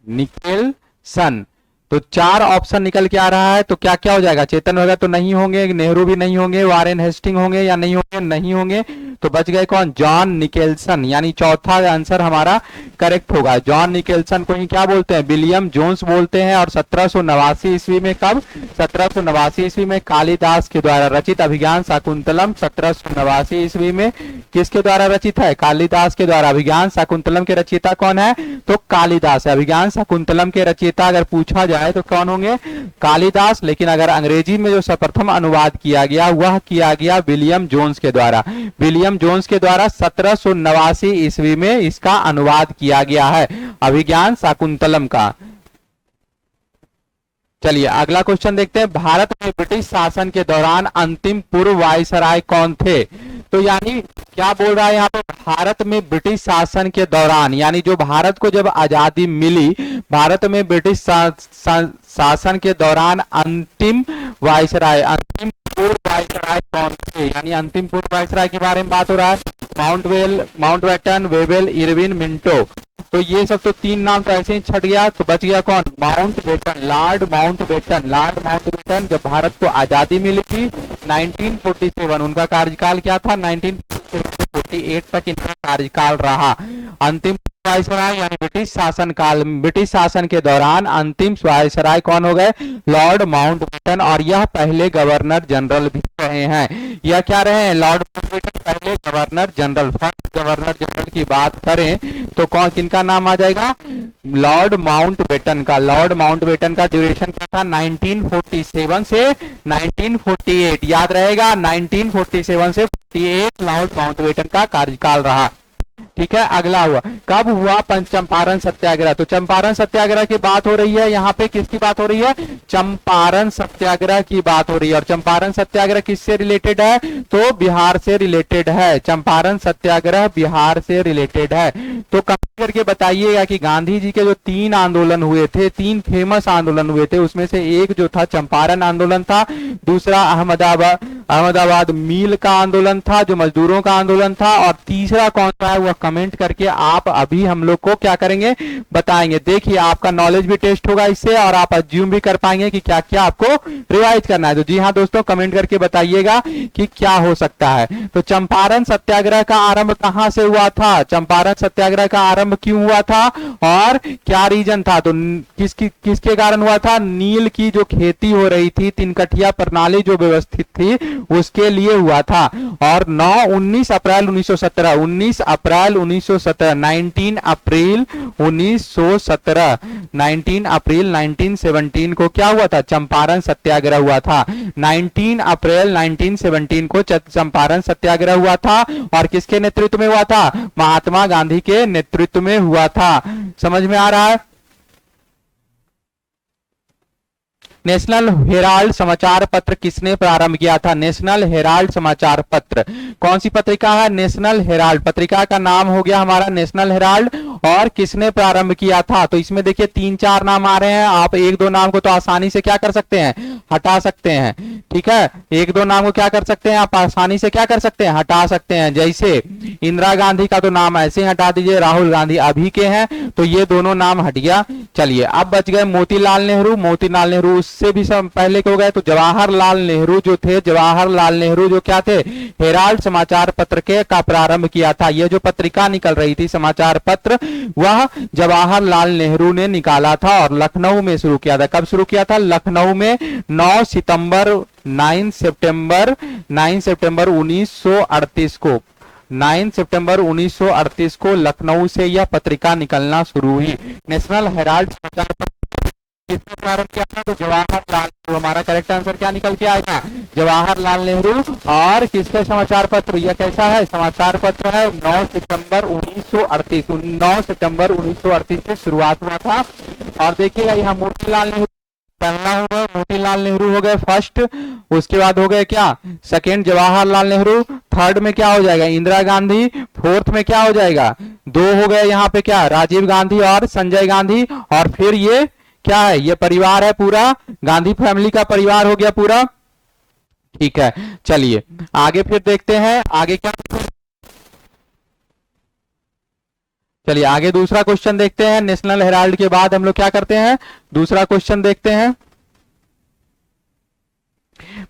निकेलसन। तो 4 ऑप्शन निकल के आ रहा है। तो क्या क्या हो जाएगा? चेतन भगत तो नहीं होंगे, नेहरू भी नहीं होंगे, वारेन हेस्टिंग होंगे या नहीं होंगे? नहीं होंगे। तो बच गए कौन? जॉन निकेलसन, यानी चौथा आंसर हमारा करेक्ट होगा। जॉन निकेलसन को ही क्या बोलते हैं? विलियम जोन्स बोलते हैं। और 1789 ईस्वी में, कब? 1789 ईस्वी में कालिदास के द्वारा रचित अभिज्ञान शाकुंतलम 1789 ईस्वी में किसके द्वारा रचित है? कालिदास के द्वारा। अभिज्ञान शाकुंतलम के रचयिता कौन है? तो कालिदास है। अभिज्ञान शाकुंतलम के रचयिता अगर पूछा जाए तो कौन होंगे? कालिदास। लेकिन अगर अंग्रेजी में जो सर्वप्रथम अनुवाद किया गया वह किया गया विलियम जोन्स के द्वारा। विलियम जोन्स के द्वारा 1789 ईस्वी में इसका अनुवाद किया गया है, अभिज्ञान शाकुंतलम का। चलिए अगला क्वेश्चन देखते हैं। भारत में ब्रिटिश शासन के दौरान अंतिम पूर्व वायसराय कौन थे? तो यानी क्या बोल रहा है यहाँ पे? भारत में ब्रिटिश शासन के दौरान, यानी जो भारत को जब आजादी मिली, भारत में ब्रिटिश शासन के दौरान अंतिम वायसराय, अंतिम पूर्व वायसराय कौन थे? यानी अंतिम पूर्व वायसराय के बारे में बात हो रहा है। Mountbatten, Wavell, Irwin, Minto. तो ये सब तो 3 नाम तो ऐसे ही छट गया। तो बच गया कौन? Mountbatten, Lord Mountbatten. जब भारत को आजादी मिली थी 1947, उनका कार्यकाल क्या था? 1948 तक इनका कार्यकाल रहा। अंतिम वायसराय यानी ब्रिटिश शासन के दौरान अंतिम वायसराय कौन हो गए? Lord Mountbatten. और यह पहले गवर्नर जनरल भी रहे हैं। यह क्या रहे हैं? लॉर्ड माउंटबेटन पहले governor general. First governor general की बात करें तो कौन, किनका नाम आ जाएगा? लॉर्ड माउंटबेटन का। लॉर्ड माउंटबेटन का ड्यूरेशन क्या था? 1947 से 1948। याद रहेगा, 1947 से 48 लॉर्ड माउंटबेटन का कार्यकाल रहा। ठीक है। अगला हुआ, कब हुआ चंपारण सत्याग्रह? तो चंपारण सत्याग्रह की बात हो रही है। यहाँ पे किसकी बात हो रही है? चंपारण सत्याग्रह की बात हो रही है। और चंपारण सत्याग्रह किससे रिलेटेड है? तो बिहार से रिलेटेड है। चंपारण सत्याग्रह बिहार से रिलेटेड है। तो कमेंट करके बताइएगा कि गांधी जी के जो 3 आंदोलन हुए थे, 3 फेमस आंदोलन हुए थे, उसमें से एक जो था चंपारण आंदोलन था, दूसरा अहमदाबाद मील का आंदोलन था जो मजदूरों का आंदोलन था, और तीसरा कौन सा है वह कमेंट करके आप अभी हम लोग को क्या करेंगे? बताएंगे। देखिए आपका नॉलेज भी टेस्ट होगा इससे, और आप अज्यूम भी कर पाएंगे कि क्या क्या आपको रिवाइज करना है। तो जी हाँ दोस्तों, कमेंट करके बताइएगा कि क्या हो सकता है। तो चंपारण सत्याग्रह का आरंभ कहां से हुआ था? चंपारण सत्याग्रह का आरंभ क्यों हुआ था और क्या रीजन था? तो किसके कारण हुआ था? नील की जो खेती हो रही थी, 3 कठिया प्रणाली जो व्यवस्थित थी, उसके लिए हुआ था। और 19 अप्रैल 1917 19 अप्रैल 1917 को क्या हुआ था? चंपारण सत्याग्रह हुआ था। 19 अप्रैल 1917 को चंपारण सत्याग्रह हुआ था। और किसके नेतृत्व में हुआ था? महात्मा गांधी के नेतृत्व में हुआ था। समझ में आ रहा है? नेशनल हेराल्ड समाचार पत्र किसने प्रारंभ किया था? नेशनल हेराल्ड समाचार पत्र कौन सी पत्रिका है? National Herald. पत्रिका का नाम हो गया हमारा नेशनल हेराल्ड। और किसने प्रारंभ किया था? तो इसमें देखिए 3-4 नाम आ रहे हैं, आप 1-2 नाम को तो आसानी से क्या कर सकते हैं? हटा सकते हैं। ठीक है, 1-2 नाम को क्या कर सकते हैं? आप आसानी से क्या कर सकते हैं? हटा सकते हैं। जैसे इंदिरा गांधी का तो नाम ऐसे ही हटा दीजिए, राहुल गांधी अभी के हैं, तो ये दोनों नाम हट गया। चलिए अब बच गए मोतीलाल नेहरू। मोतीलाल नेहरू उससे भी सब पहले के हो गए, तो जवाहरलाल नेहरू जो थे, जवाहरलाल नेहरू जो क्या थे? हेराल्ड समाचार पत्र के का प्रारंभ किया था। ये जो पत्रिका निकल रही थी समाचार पत्र, वह जवाहरलाल नेहरू ने निकाला था और लखनऊ में शुरू किया था। कब शुरू किया था? लखनऊ में 9 सितंबर 9 सितंबर 1938 को 9 सितंबर 1938 को लखनऊ से यह पत्रिका निकलना शुरू हुई। नेशनल हेराल्ड समाचार पत्र किसने प्रारंभ किया था? तो जवाहरलाल नेहरू। हमारा करेक्ट आंसर क्या निकल के आएगा? जवाहरलाल नेहरू। और किसका समाचार पत्र? यह कैसा है? समाचार पत्र है 9 सितंबर 1938। 9 सितंबर 1938 से शुरुआत हुआ था। और देखिएगा यहाँ मोतीलाल नेहरू पहला हो गए, मोतीलाल नेहरू हो गए फर्स्ट। उसके बाद हो गए क्या? सेकेंड जवाहरलाल नेहरू। थर्ड में क्या हो जाएगा? इंदिरा गांधी। फोर्थ में क्या हो जाएगा? 2 हो गए यहाँ पे क्या? राजीव गांधी और संजय गांधी। और फिर ये क्या है? ये परिवार है पूरा, गांधी फैमिली का परिवार हो गया पूरा। ठीक है, चलिए आगे फिर देखते हैं आगे क्या। चलिए आगे दूसरा क्वेश्चन देखते हैं। नेशनल हेराल्ड के बाद हम लोग क्या करते हैं? दूसरा क्वेश्चन देखते हैं।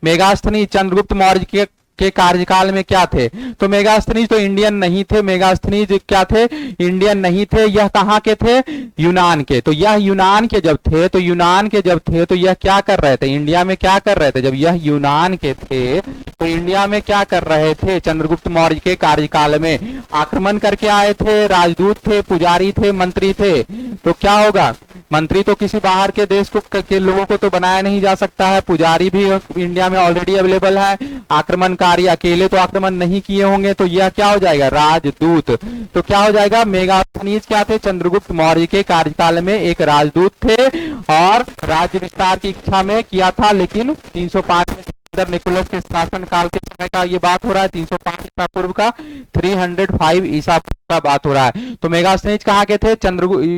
मेगास्थनीज चंद्रगुप्त मौर्य के कार्यकाल में क्या थे? तो मेगास्थनीज तो इंडियन नहीं थे। मेगास्थनीज क्या थे? इंडियन नहीं थे। यह कहां के थे? यूनान के। तो यह यूनान के जब थे तो यह क्या कर रहे थे? इंडिया में क्या कर रहे थे? जब यह यूनान के थे तो इंडिया में क्या कर रहे थे? चंद्रगुप्त मौर्य के कार्यकाल में आक्रमण करके आए थे, राजदूत थे, पुजारी थे, मंत्री थे। तो क्या होगा? मंत्री तो किसी बाहर के देश को के लोगों को तो बनाया नहीं जा सकता है। पुजारी भी इंडिया में ऑलरेडी अवेलेबल है। आक्रमणकारी अकेले तो आक्रमण नहीं किए होंगे, तो यह क्या हो जाएगा? राजदूत। तो क्या हो जाएगा? मेगास्थनीज क्या थे? चंद्रगुप्त मौर्य के कार्यकाल में एक राजदूत थे और राज्य विस्तार की इच्छा में किया था, लेकिन 305 में निकोलस के शासन काल के समय का ये बात हो रहा है। 305 ईसा पूर्व का, 305 ईसा पूर्व का बात हो रहा है। तो मेगास्थनीज कहाँ के थे?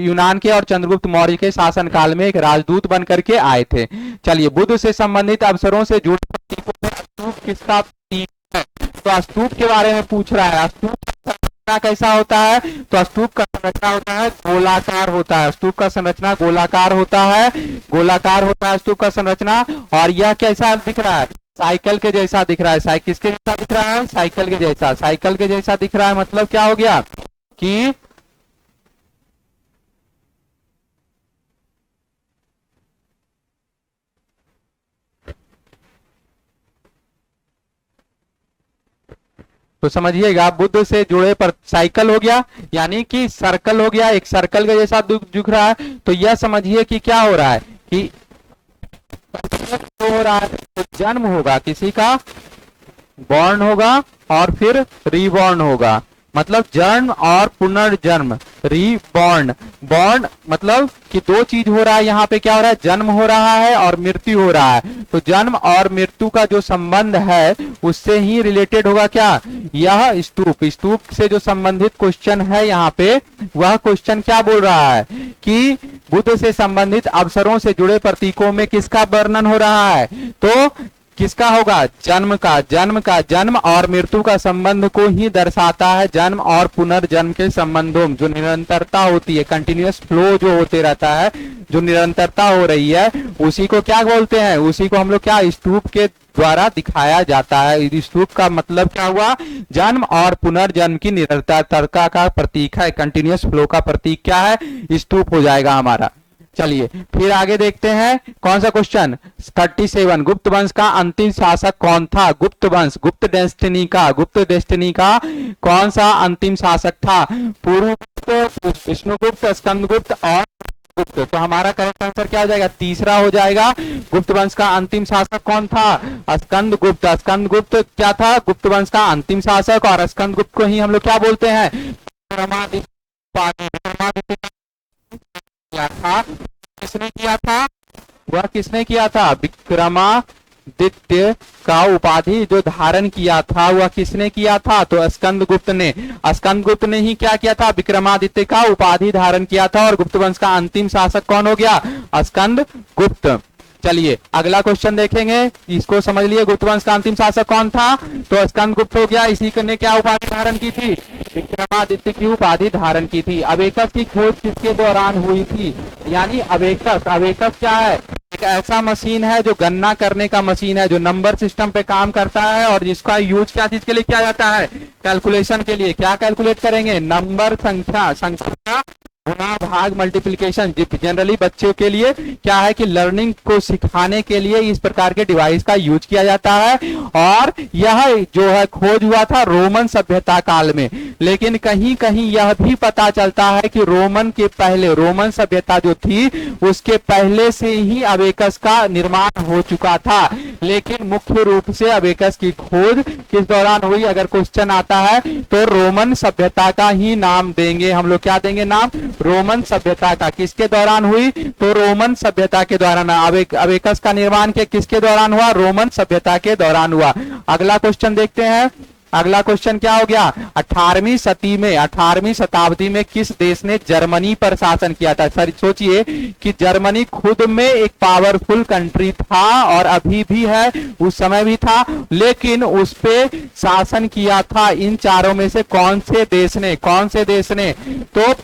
यूनान के। और चंद्रगुप्त मौर्य के शासन काल में एक राजदूत बन करके आए थे। चलिए बुद्ध से संबंधित अवसरों से जुड़े प्रतीकों में स्तूप किसका प्रतीक है? तो स्तूप के बारे में पूछ रहा है। स्तूप का संरचना कैसा होता है? तो स्तूप का संरचना होता है गोलाकार होता है। स्तूप का संरचना गोलाकार होता है, गोलाकार होता है स्तूप का संरचना। और यह कैसा दिख रहा है? साइकिल के जैसा दिख रहा है। साइकिल किसके जैसा दिख रहा है? साइकिल के जैसा। साइकिल के जैसा दिख रहा है मतलब क्या हो गया कि तो समझिएगा बुद्ध से जुड़े पर साइकिल हो गया, यानी कि सर्कल हो गया, एक सर्कल के जैसा दिख रहा है। तो यह समझिए कि क्या हो रहा है कि हो रहा है तो जन्म होगा किसी का, बॉर्न होगा और फिर रीबॉर्न होगा। मतलब जन्म और पुनर्जन्म, रीबॉर्न। बॉर्न मतलब कि 2 चीज हो रहा है। यहाँ पे क्या हो रहा है? जन्म हो रहा है और मृत्यु हो रहा है। तो जन्म और मृत्यु का जो संबंध है उससे ही रिलेटेड होगा क्या? यह स्तूप। स्तूप से जो संबंधित क्वेश्चन है यहाँ पे, वह क्वेश्चन क्या बोल रहा है कि बुद्ध से संबंधित अवसरों से जुड़े प्रतीकों में किसका वर्णन हो रहा है? तो किसका होगा? जन्म का। जन्म और मृत्यु का संबंध को ही दर्शाता है। जन्म और पुनर्जन्म के संबंधों में जो निरंतरता होती है, कंटिन्यूअस फ्लो जो होते रहता है, जो निरंतरता हो रही है, उसी को क्या बोलते हैं? उसी को हम लोग क्या स्तूप के द्वारा दिखाया जाता है। स्तूप का मतलब क्या हुआ? जन्म और पुनर्जन्म की निरंतरता का प्रतीक है। कंटिन्यूअस फ्लो का प्रतीक क्या है? स्तूप हो जाएगा हमारा। चलिए फिर आगे देखते हैं कौन सा क्वेश्चन। 37 गुप्त वंश का अंतिम शासक कौन था? गुप्त वंश, गुप्त डेस्टिनी का कौन सा अंतिम शासक था? पूर्वगुप्त, विष्णुगुप्त, स्कंदगुप्त और गुप्त। तो हमारा करेक्ट आंसर क्या हो जाएगा? तीसरा हो जाएगा। गुप्त वंश का अंतिम शासक कौन था? स्कंदगुप्त। स्कंदगुप्त क्या था? गुप्त वंश का अंतिम शासक। और स्कंदगुप्त को ही हम लोग क्या बोलते हैं? किया था? किसने किया था? वह किसने किया था? विक्रमादित्य का उपाधि जो धारण किया था वह किसने किया था? तो स्कंदगुप्त ने। स्कंदगुप्त ने ही क्या किया था? विक्रमादित्य का उपाधि धारण किया था। और गुप्त वंश का अंतिम शासक कौन हो गया? स्कंदगुप्त। चलिए अगला क्वेश्चन देखेंगे, इसको समझ लिए। गुप्त वंश का अंतिम शासक कौन था? तो स्कंदगुप्त हो गया। इसी ने क्या उपाधि धारण की थी? विक्रमादित्य की उपाधि धारण की थी। अबेकस की खोज किसके दौरान हुई थी? यानी अबेकस, अबेकस क्या है? एक ऐसा मशीन है जो गणना करने का मशीन है, जो नंबर सिस्टम पे काम करता है और जिसका यूज क्या चीज के लिए किया जाता है? कैलकुलेशन के लिए। क्या कैलकुलेट करेंगे? नंबर, संख्या, संख्या गुणा भाग मल्टीप्लिकेशन। जनरली बच्चों के लिए क्या है कि लर्निंग को सिखाने के लिए इस प्रकार के डिवाइस का यूज किया जाता है। और यह जो है खोज हुआ था रोमन सभ्यता काल में। लेकिन कहीं कहीं यह भी पता चलता है कि रोमन के पहले, रोमन सभ्यता जो थी उसके पहले से ही अबेकस का निर्माण हो चुका था। लेकिन मुख्य रूप से अबेकस की खोज किस दौरान हुई? अगर क्वेश्चन आता है तो रोमन सभ्यता का ही नाम देंगे हम लोग। क्या देंगे नाम? रोमन सभ्यता का। किसके दौरान हुई? तो रोमन सभ्यता के दौरान। अबेकस का निर्माण के किसके दौरान हुआ? रोमन सभ्यता के दौरान हुआ। अगला क्वेश्चन देखते हैं। अगला क्वेश्चन क्या हो गया? 18वीं शताब्दी में किस देश ने जर्मनी पर शासन किया था? सर सोचिए कि जर्मनी खुद में एक पावरफुल कंट्री था और अभी भी है, उस समय भी था, लेकिन उस पे शासन किया था इन चारों में से कौन से देश ने? कौन से देश ने? तो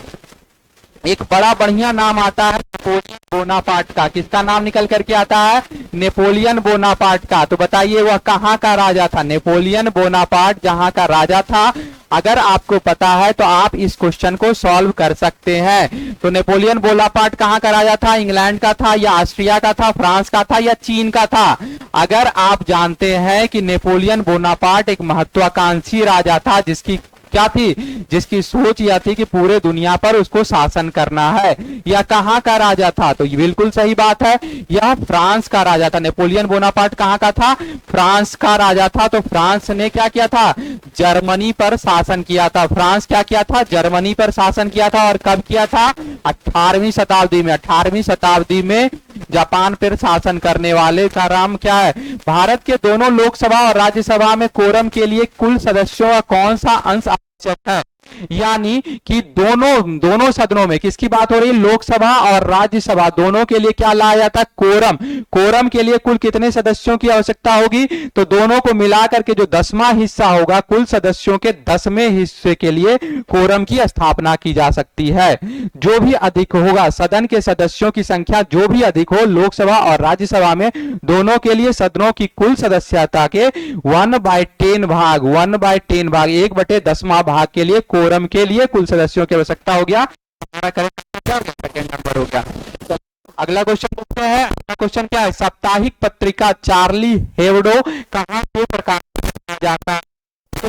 एक बड़ा बढ़िया नाम आता है नेपोलियन बोनापार्ट का। किसका नाम निकल करके आता है? नेपोलियन बोनापार्ट का। तो बताइए वह कहाँ का राजा था? नेपोलियन बोनापार्ट जहां का राजा था। अगर आपको पता है तो आप इस क्वेश्चन को सॉल्व कर सकते हैं। तो नेपोलियन बोनापार्ट कहाँ का राजा था? इंग्लैंड का था या ऑस्ट्रिया का था, फ्रांस का था या चीन का था? अगर आप जानते हैं कि नेपोलियन बोनापार्ट एक महत्वाकांक्षी राजा था जिसकी क्या थी? जिसकी सोच यह थी कि पूरे दुनिया पर उसको शासन करना है। यह कहां का राजा था? तो ये बिल्कुल सही बात है, यह फ्रांस का राजा था। नेपोलियन बोनापार्ट कहां का था? फ्रांस का राजा था। तो फ्रांस ने क्या किया था? जर्मनी पर शासन किया था। फ्रांस क्या किया था? जर्मनी पर शासन किया था। और कब किया था? 18वीं शताब्दी में। 18वीं शताब्दी में जापान पर शासन करने वाले का नाम क्या है? भारत के दोनों लोकसभा और राज्यसभा में कोरम के लिए कुल सदस्यों का कौन सा अंश आवश्यक है? यानी कि दोनों सदनों में किसकी बात हो रही है? लोकसभा और राज्यसभा दोनों के लिए क्या लाया जाता है? कोरम। कोरम के लिए कुल कितने सदस्यों की आवश्यकता होगी? तो दोनों को मिलाकर के जो 10वां हिस्सा होगा, कुल सदस्यों के 10वें हिस्से के लिए कोरम की स्थापना की जा सकती है। जो भी अधिक होगा, सदन के सदस्यों की संख्या जो भी अधिक हो लोकसभा और राज्यसभा में, दोनों के लिए सदनों की कुल सदस्यता के 1/10 भाग, 1/10 भाग, 1/10वां भाग के लिए कोरम के लिए कुल सदस्यों की आवश्यकता हो गया। हमारा करेक्ट सेकंड नंबर हो गया। अगला क्वेश्चन देखते हैं। अगला क्वेश्चन क्या है? साप्ताहिक पत्रिका चार्ली हेब्डो कहां से प्रकाशित किया जाता है? तो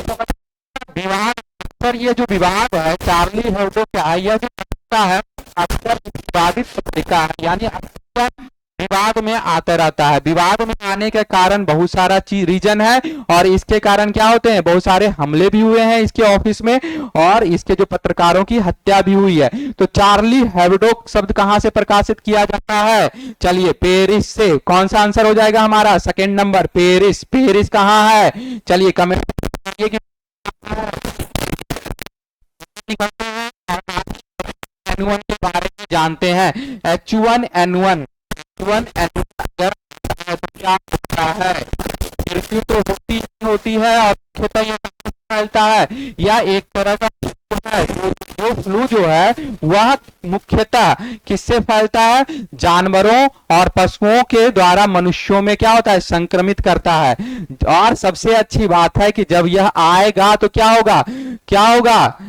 विवाद, अक्सर ये जो विवाद है चार्ली हेब्डो क्या है? यह जो पत्रिका है अक्सर विवादित पत्रिका है, यानी अक्सर विवाद में आता रहता है। विवाद में आने के कारण बहुत सारा रीजन है और इसके कारण क्या होते हैं? बहुत सारे हमले भी हुए हैं इसके ऑफिस में और इसके जो पत्रकारों की हत्या भी हुई है। तो चार्ली हेब्डो शब्द कहां से प्रकाशित किया जाता है? चलिए पेरिस से। कौन सा आंसर हो जाएगा हमारा? Second number, Paris. पेरिस कहां है? चलिए कमेंट करिए कि H1N1 के बारे में जानते हैं। H1N1 अगर क्या होता है? मृत्यु तो होती है और मुख्यतः ये फैलता है या एक तरह का है। जो फ्लू जो है वह मुख्यतः किससे फैलता है? जानवरों और पशुओं के द्वारा मनुष्यों में क्या होता है? संक्रमित करता है। और सबसे अच्छी बात है कि जब यह आएगा तो क्या होगा? क्या होगा?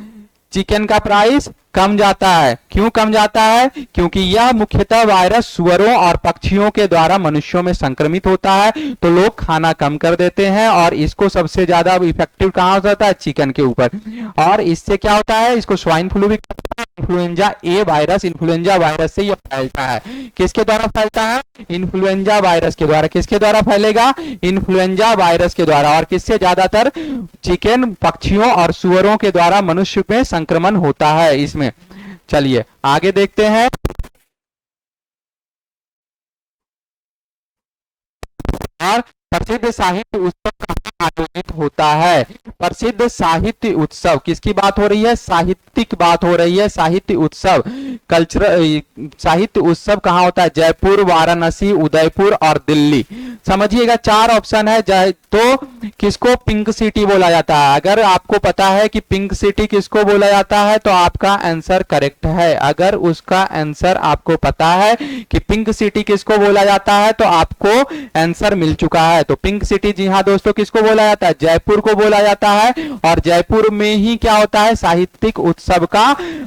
चिकन का प्राइस कम जाता है। क्यों कम जाता है? क्योंकि यह मुख्यतः वायरस सुअरों और पक्षियों के द्वारा मनुष्यों में संक्रमित होता है। तो लोग खाना कम कर देते हैं और इसको सबसे ज्यादा इफेक्टिव कहां हो जाता है? चिकन के ऊपर। और इससे क्या होता है? इसको स्वाइन फ्लू भी, इन्फ्लुएंजा ए वायरस, इन्फ्लुएंजा वायरस से यह फैलता है। किसके द्वारा फैलता है? इन्फ्लुएंजा वायरस के द्वारा। किसके द्वारा फैलेगा? इन्फ्लुएंजा वायरस के द्वारा। और किससे ज्यादातर? चिकन, पक्षियों और सुअरों के द्वारा मनुष्य में संक्रमण होता है इसमें। चलिए आगे देखते हैं। और प्रसिद्ध साहित्य उत्सव कहाँ आयोजित होता है? प्रसिद्ध साहित्य उत्सव, किसकी बात हो रही है? साहित्यिक बात हो रही है। साहित्य उत्सव, कल्चरल साहित्य उत्सव कहाँ होता है? जयपुर, वाराणसी, उदयपुर और दिल्ली। समझिएगा, 4 ऑप्शन है। तो किसको पिंक सिटी बोला जाता है? अगर आपको पता है कि पिंक सिटी किसको बोला जाता है तो आपका आंसर करेक्ट है। अगर उसका आंसर आपको पता है कि पिंक सिटी किसको बोला जाता है तो आपको आंसर मिल चुका है। तो पिंक सिटी, जी हाँ दोस्तों, किसको बोला जाता है? जयपुर को बोला जाता है। और जयपुर में ही क्या होता है? साहित्यिक उत्सव का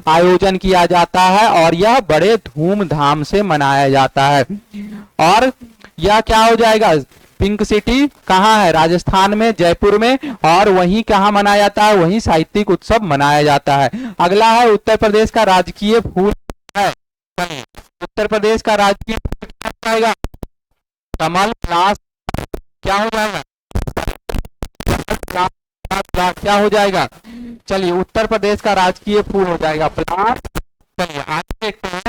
आयोजन किया जाता है और यह बड़े धूमधाम से मनाया जाता है। और यह क्या हो जाएगा? पिंक सिटी कहाँ है? राजस्थान में, जयपुर में। और वहीं कहाँ मनाया जाता है? वहीं साहित्यिक उत्सव मनाया जाता है। अगला है उत्तर प्रदेश का राजकीय फूल है। उत्तर प्रदेश का राजकीय फूल क्या हो जाएगा? कमल, पलाश, क्या हो जाएगा? क्या हो जाएगा? चलिए, उत्तर प्रदेश का राजकीय फूल हो जाएगा पलाश। चलिए आगे देखते हैं।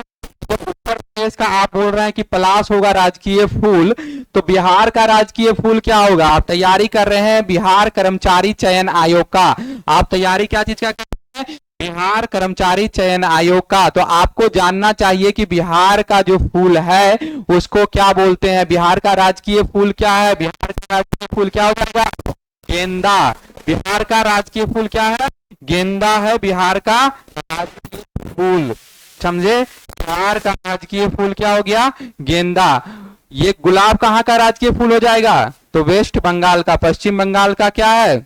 जब उत्तर प्रदेश का आप बोल रहे हैं कि पलाश होगा राजकीय फूल, तो बिहार का राजकीय फूल क्या होगा? आप तैयारी कर रहे हैं बिहार कर्मचारी चयन आयोग का। आप तैयारी क्या चीज का कर रहे हैं? बिहार कर्मचारी चयन आयोग का। तो आपको जानना चाहिए कि बिहार का जो फूल है उसको क्या बोलते हैं। बिहार का राजकीय फूल क्या है? बिहार का राजकीय फूल क्या हो जाएगा? गेंदा। बिहार का राजकीय फूल क्या है? गेंदा है बिहार का राजकीय फूल। समझे? बिहार का राजकीय फूल क्या हो गया? गेंदा। ये गुलाब कहाँ का राजकीय फूल हो जाएगा? तो वेस्ट बंगाल का। पश्चिम बंगाल का क्या है?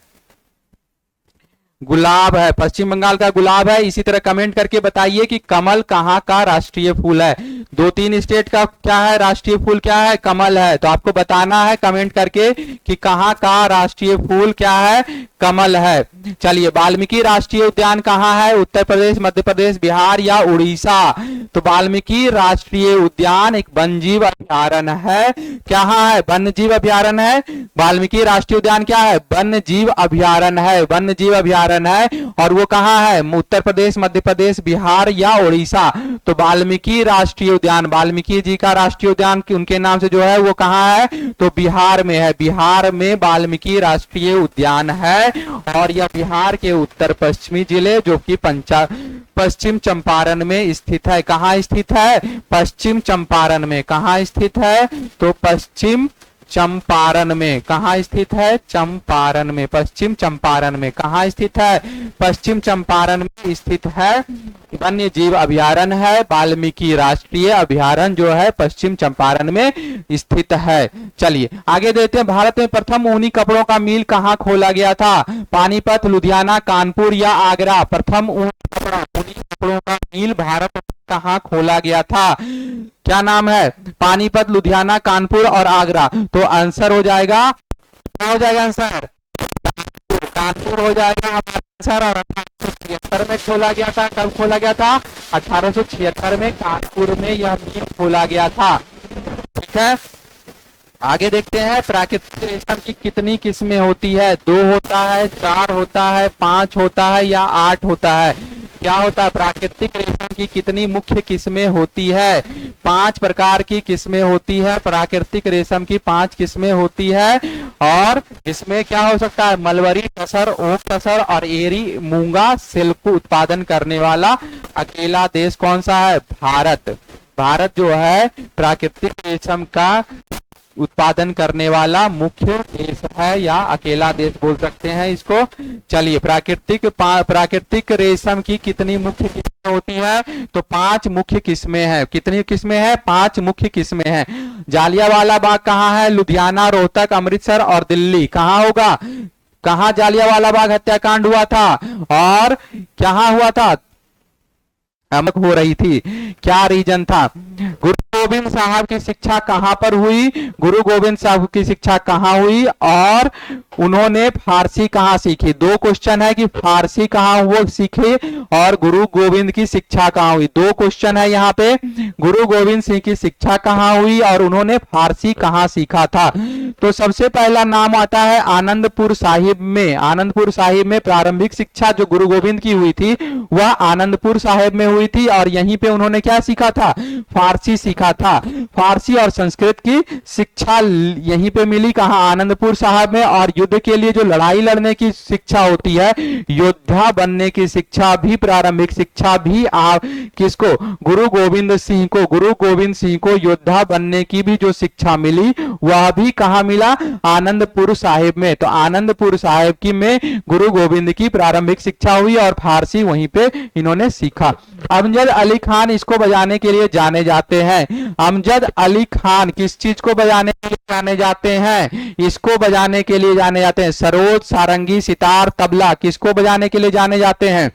गुलाब है। पश्चिम बंगाल का गुलाब है। इसी तरह कमेंट करके बताइए कि कमल कहाँ का राष्ट्रीय फूल है। 2-3 स्टेट का क्या है राष्ट्रीय फूल? क्या है? कमल है। तो आपको बताना है कमेंट करके कि कहाँ का राष्ट्रीय फूल क्या है? कमल है। चलिए, वाल्मीकि राष्ट्रीय उद्यान कहाँ है? उत्तर प्रदेश, मध्य प्रदेश, बिहार या उड़ीसा? तो वाल्मीकि राष्ट्रीय उद्यान एक वन्यजीव अभ्यारण्य है। कहाँ है? वन्यजीव अभ्यारण्य है। वाल्मीकि राष्ट्रीय उद्यान क्या है? वन्यजीव अभ्यारण्य है। वन्यजीव अभ्यारण्य है। और वो कहाँ है? उत्तर प्रदेश, मध्य प्रदेश, बिहार या उड़ीसा? तो वाल्मीकि राष्ट्रीय उद्यान, वाल्मीकि जी का राष्ट्रीय उद्यान उनके नाम से जो है वो कहाँ है? तो बिहार में है। बिहार में वाल्मीकि राष्ट्रीय उद्यान है। और यह बिहार के उत्तर पश्चिमी जिले जो कि पश्चिम चंपारण में स्थित है। कहाँ स्थित है? पश्चिम चंपारण में। कहाँ स्थित है? तो पश्चिम चंपारण में। कहाँ स्थित है? चंपारण में। पश्चिम चंपारण में। कहाँ स्थित है? पश्चिम चंपारण में स्थित है। वन्य जीव अभ्यारण्य है। वाल्मीकि राष्ट्रीय अभ्यारण्य जो है पश्चिम चंपारण में स्थित है। चलिए आगे देखते हैं। भारत में प्रथम ऊनी कपड़ों का मिल कहाँ खोला गया था? पानीपत, लुधियाना, कानपुर या आगरा? प्रथम ऊनी कपड़ों का मिल भारत में कहाँ खोला गया था? क्या नाम है? पानीपत, लुधियाना, कानपुर और आगरा। तो आंसर हो जाएगा, क्या हो जाएगा आंसर? कानपुर हो जाएगा आंसर। और 1876 में खोला गया था। कब खोला गया था? 1876 में कानपुर में यह मिल खोला गया था। ठीक है, आगे देखते हैं। प्राकृतिक रेशम की कितनी किस्में होती है? 2 होता है, 4 होता है, 5 होता है या 8 होता है? क्या होता है? प्राकृतिक रेशम की कितनी मुख्य किस्में होती है? 5 प्रकार की किस्में होती है। प्राकृतिक रेशम की 5 किस्में होती है। और इसमें क्या हो सकता है? मलबरी, टसर, ओक टसर और एरी मूंगा सिल्क उत्पादन करने वाला अकेला देश कौन सा है? भारत। भारत जो है प्राकृतिक रेशम का उत्पादन करने वाला मुख्य देश है या अकेला देश बोल सकते हैं इसको। चलिए, प्राकृतिक रेशम की कितनी मुख्य किस्में होती है? तो 5 मुख्य किस्में हैं। कितनी किस्में हैं? 5 मुख्य किस्में हैं। जालियांवाला बाग कहाँ है? लुधियाना, रोहतक, अमृतसर और दिल्ली। कहाँ होगा? कहाँ जालियांवाला बाग हत्याकांड हुआ था और कहाँ हुआ था? अमक हो रही थी। क्या रीजन था? गुरु गोविंद साहब की शिक्षा कहां पर हुई? गुरु गोविंद साहब की शिक्षा कहां हुई और उन्होंने फारसी कहां सीखी? 2 क्वेश्चन है कि फारसी कहां वो सीखे और गुरु गोविंद की शिक्षा कहां हुई। 2 क्वेश्चन है यहाँ पे। गुरु गोविंद सिंह की शिक्षा कहां हुई और उन्होंने फारसी कहां सीखा था? तो सबसे पहला नाम आता है आनंदपुर साहिब में। आनंदपुर साहिब में प्रारंभिक शिक्षा जो गुरु गोविंद की हुई थी वह आनंदपुर साहिब में हुई थी, और यहीं पे उन्होंने क्या सीखा था, फारसी सीखा था। फारसी और संस्कृत की शिक्षा यहीं पे मिली, कहां, आनंदपुर साहिब में। और युद्ध के लिए जो लड़ाई लड़ने की शिक्षा होती है, योद्धा बनने की शिक्षा भी, प्रारंभिक शिक्षा भी आप किसको, गुरु गोविंद सिंह को, गुरु गोविंद सिंह को योद्धा बनने की भी जो शिक्षा मिली वह भी कहां मिला, आनंदपुर साहिब में। तो आनंदपुर साहिब की में गुरु गोविंद की प्रारंभिक शिक्षा हुई और फारसी वहीं पे इन्होंने सीखा। अमजद अली खान इसको बजाने के लिए जाने जाते हैं। अमजद अली खान किस चीज को बजाने के लिए जाने जाते हैं, इसको बजाने के लिए जाने जाते हैं, सरोद, सारंगी, सितार, तबला, किसको बजाने के लिए जाने जाते हैं।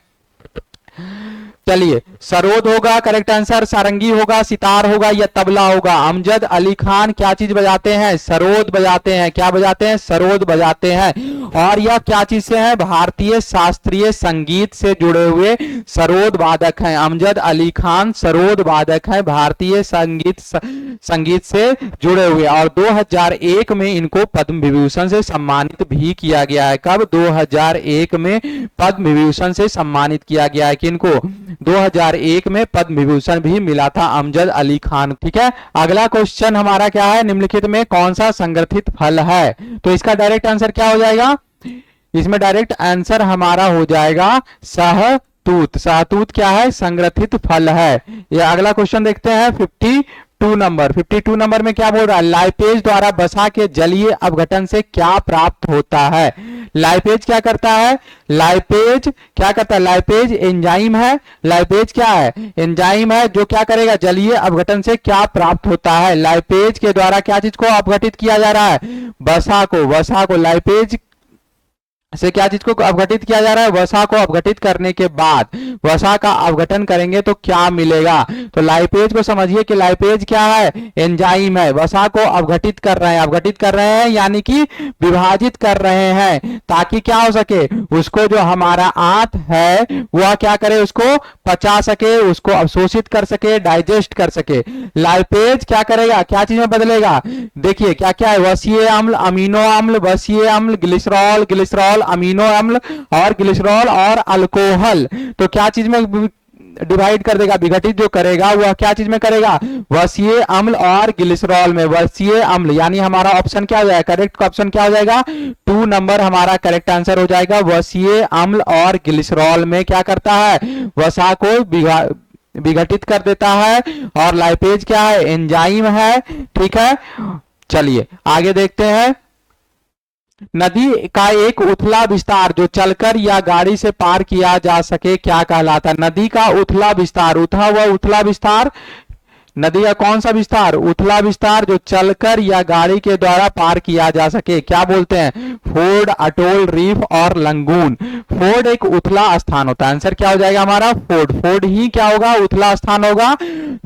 चलिए, सरोद होगा करेक्ट आंसर, सारंगी होगा, सितार होगा या तबला होगा। अमजद अली खान क्या चीज बजाते हैं, सरोद बजाते हैं। क्या बजाते हैं, सरोद बजाते हैं। और यह क्या चीज से है, भारतीय शास्त्रीय संगीत से जुड़े हुए सरोद वादक हैं। अमजद अली खान सरोद वादक हैं, भारतीय संगीत से जुड़े हुए। और 2001 में इनको पद्म विभूषण से सम्मानित भी किया गया है। कब, 2001 में पद्म विभूषण से सम्मानित किया गया है। किनको, 2001 में पद्म विभूषण भी मिला था अमजद अली खान। ठीक है, अगला क्वेश्चन हमारा क्या है, निम्नलिखित में कौन सा संगठित फल है। तो इसका डायरेक्ट आंसर क्या हो जाएगा, इसमें डायरेक्ट आंसर हमारा हो जाएगा सहतूत। सहतूत क्या है, संगठित फल है। ये अगला क्वेश्चन देखते हैं 52 नंबर। 52 नंबर में क्या बोल रहा है, लाइपेज द्वारा वसा के जलीय अपघटन से क्या प्राप्त होता है। लाइपेज क्या करता है, लाइपेज क्या करता है, लाइपेज एंजाइम है। लाइपेज क्या है, एंजाइम है जो क्या करेगा, जलीय अपघटन से क्या प्राप्त होता है। लाइपेज के द्वारा क्या चीज को अपघटित किया जा रहा है, वसा को। वसा को लाइपेज से क्या चीज को अपघटित किया जा रहा है, वसा को अपघटित करने के बाद वसा का अपघटन करेंगे तो क्या मिलेगा। तो लाइपेज को समझिए कि लाइपेज क्या है, एंजाइम है, वसा को अपघटित कर रहे हैं। अपघटित कर रहे हैं यानी कि विभाजित कर रहे हैं, ताकि क्या हो सके, उसको जो हमारा आंत है वह क्या करे, उसको पचा सके, उसको अवशोषित कर सके, डाइजेस्ट कर सके। लाइपेज क्या करेगा, क्या चीज में बदलेगा, देखिए क्या क्या है, वसीय अम्ल, अमीनो अम्ल, वसीय अम्ल, ग्लिसरॉल, ग्लिसरॉल अमीनो अम्ल और ग्लिसरॉल और अल्कोहल। तो क्या चीज में डिवाइड कर देगा, विघटित जो करेगा वह क्या चीज में करेगा, वसीय अम्ल और ग्लिसरॉल में। वसीय अम्ल यानी हमारा ऑप्शन क्या हो जाएगा, करेक्ट ऑप्शन क्या हो जाएगा, 2 नंबर हमारा करेक्ट आंसर हो जाएगा। वसीय अम्ल और ग्लिसरॉल में क्या करता है, वसा को विघटित कर देता है। और लाइपेज क्या है, एंजाइम है। ठीक है, चलिए आगे देखते हैं। नदी का एक उथला विस्तार जो चलकर या गाड़ी से पार किया जा सके क्या कहलाता है। नदी का उथला विस्तार, उठा हुआ उथला विस्तार, नदी का कौन सा विस्तार, उथला विस्तार जो चलकर या गाड़ी के द्वारा पार किया जा सके, क्या बोलते हैं, फोर्ड, अटोल, रीफ और लंगून। फोर्ड एक उथला स्थान होता है, आंसर क्या हो जाएगा हमारा, फोर्ड। फोर्ड ही क्या होगा, उथला स्थान होगा,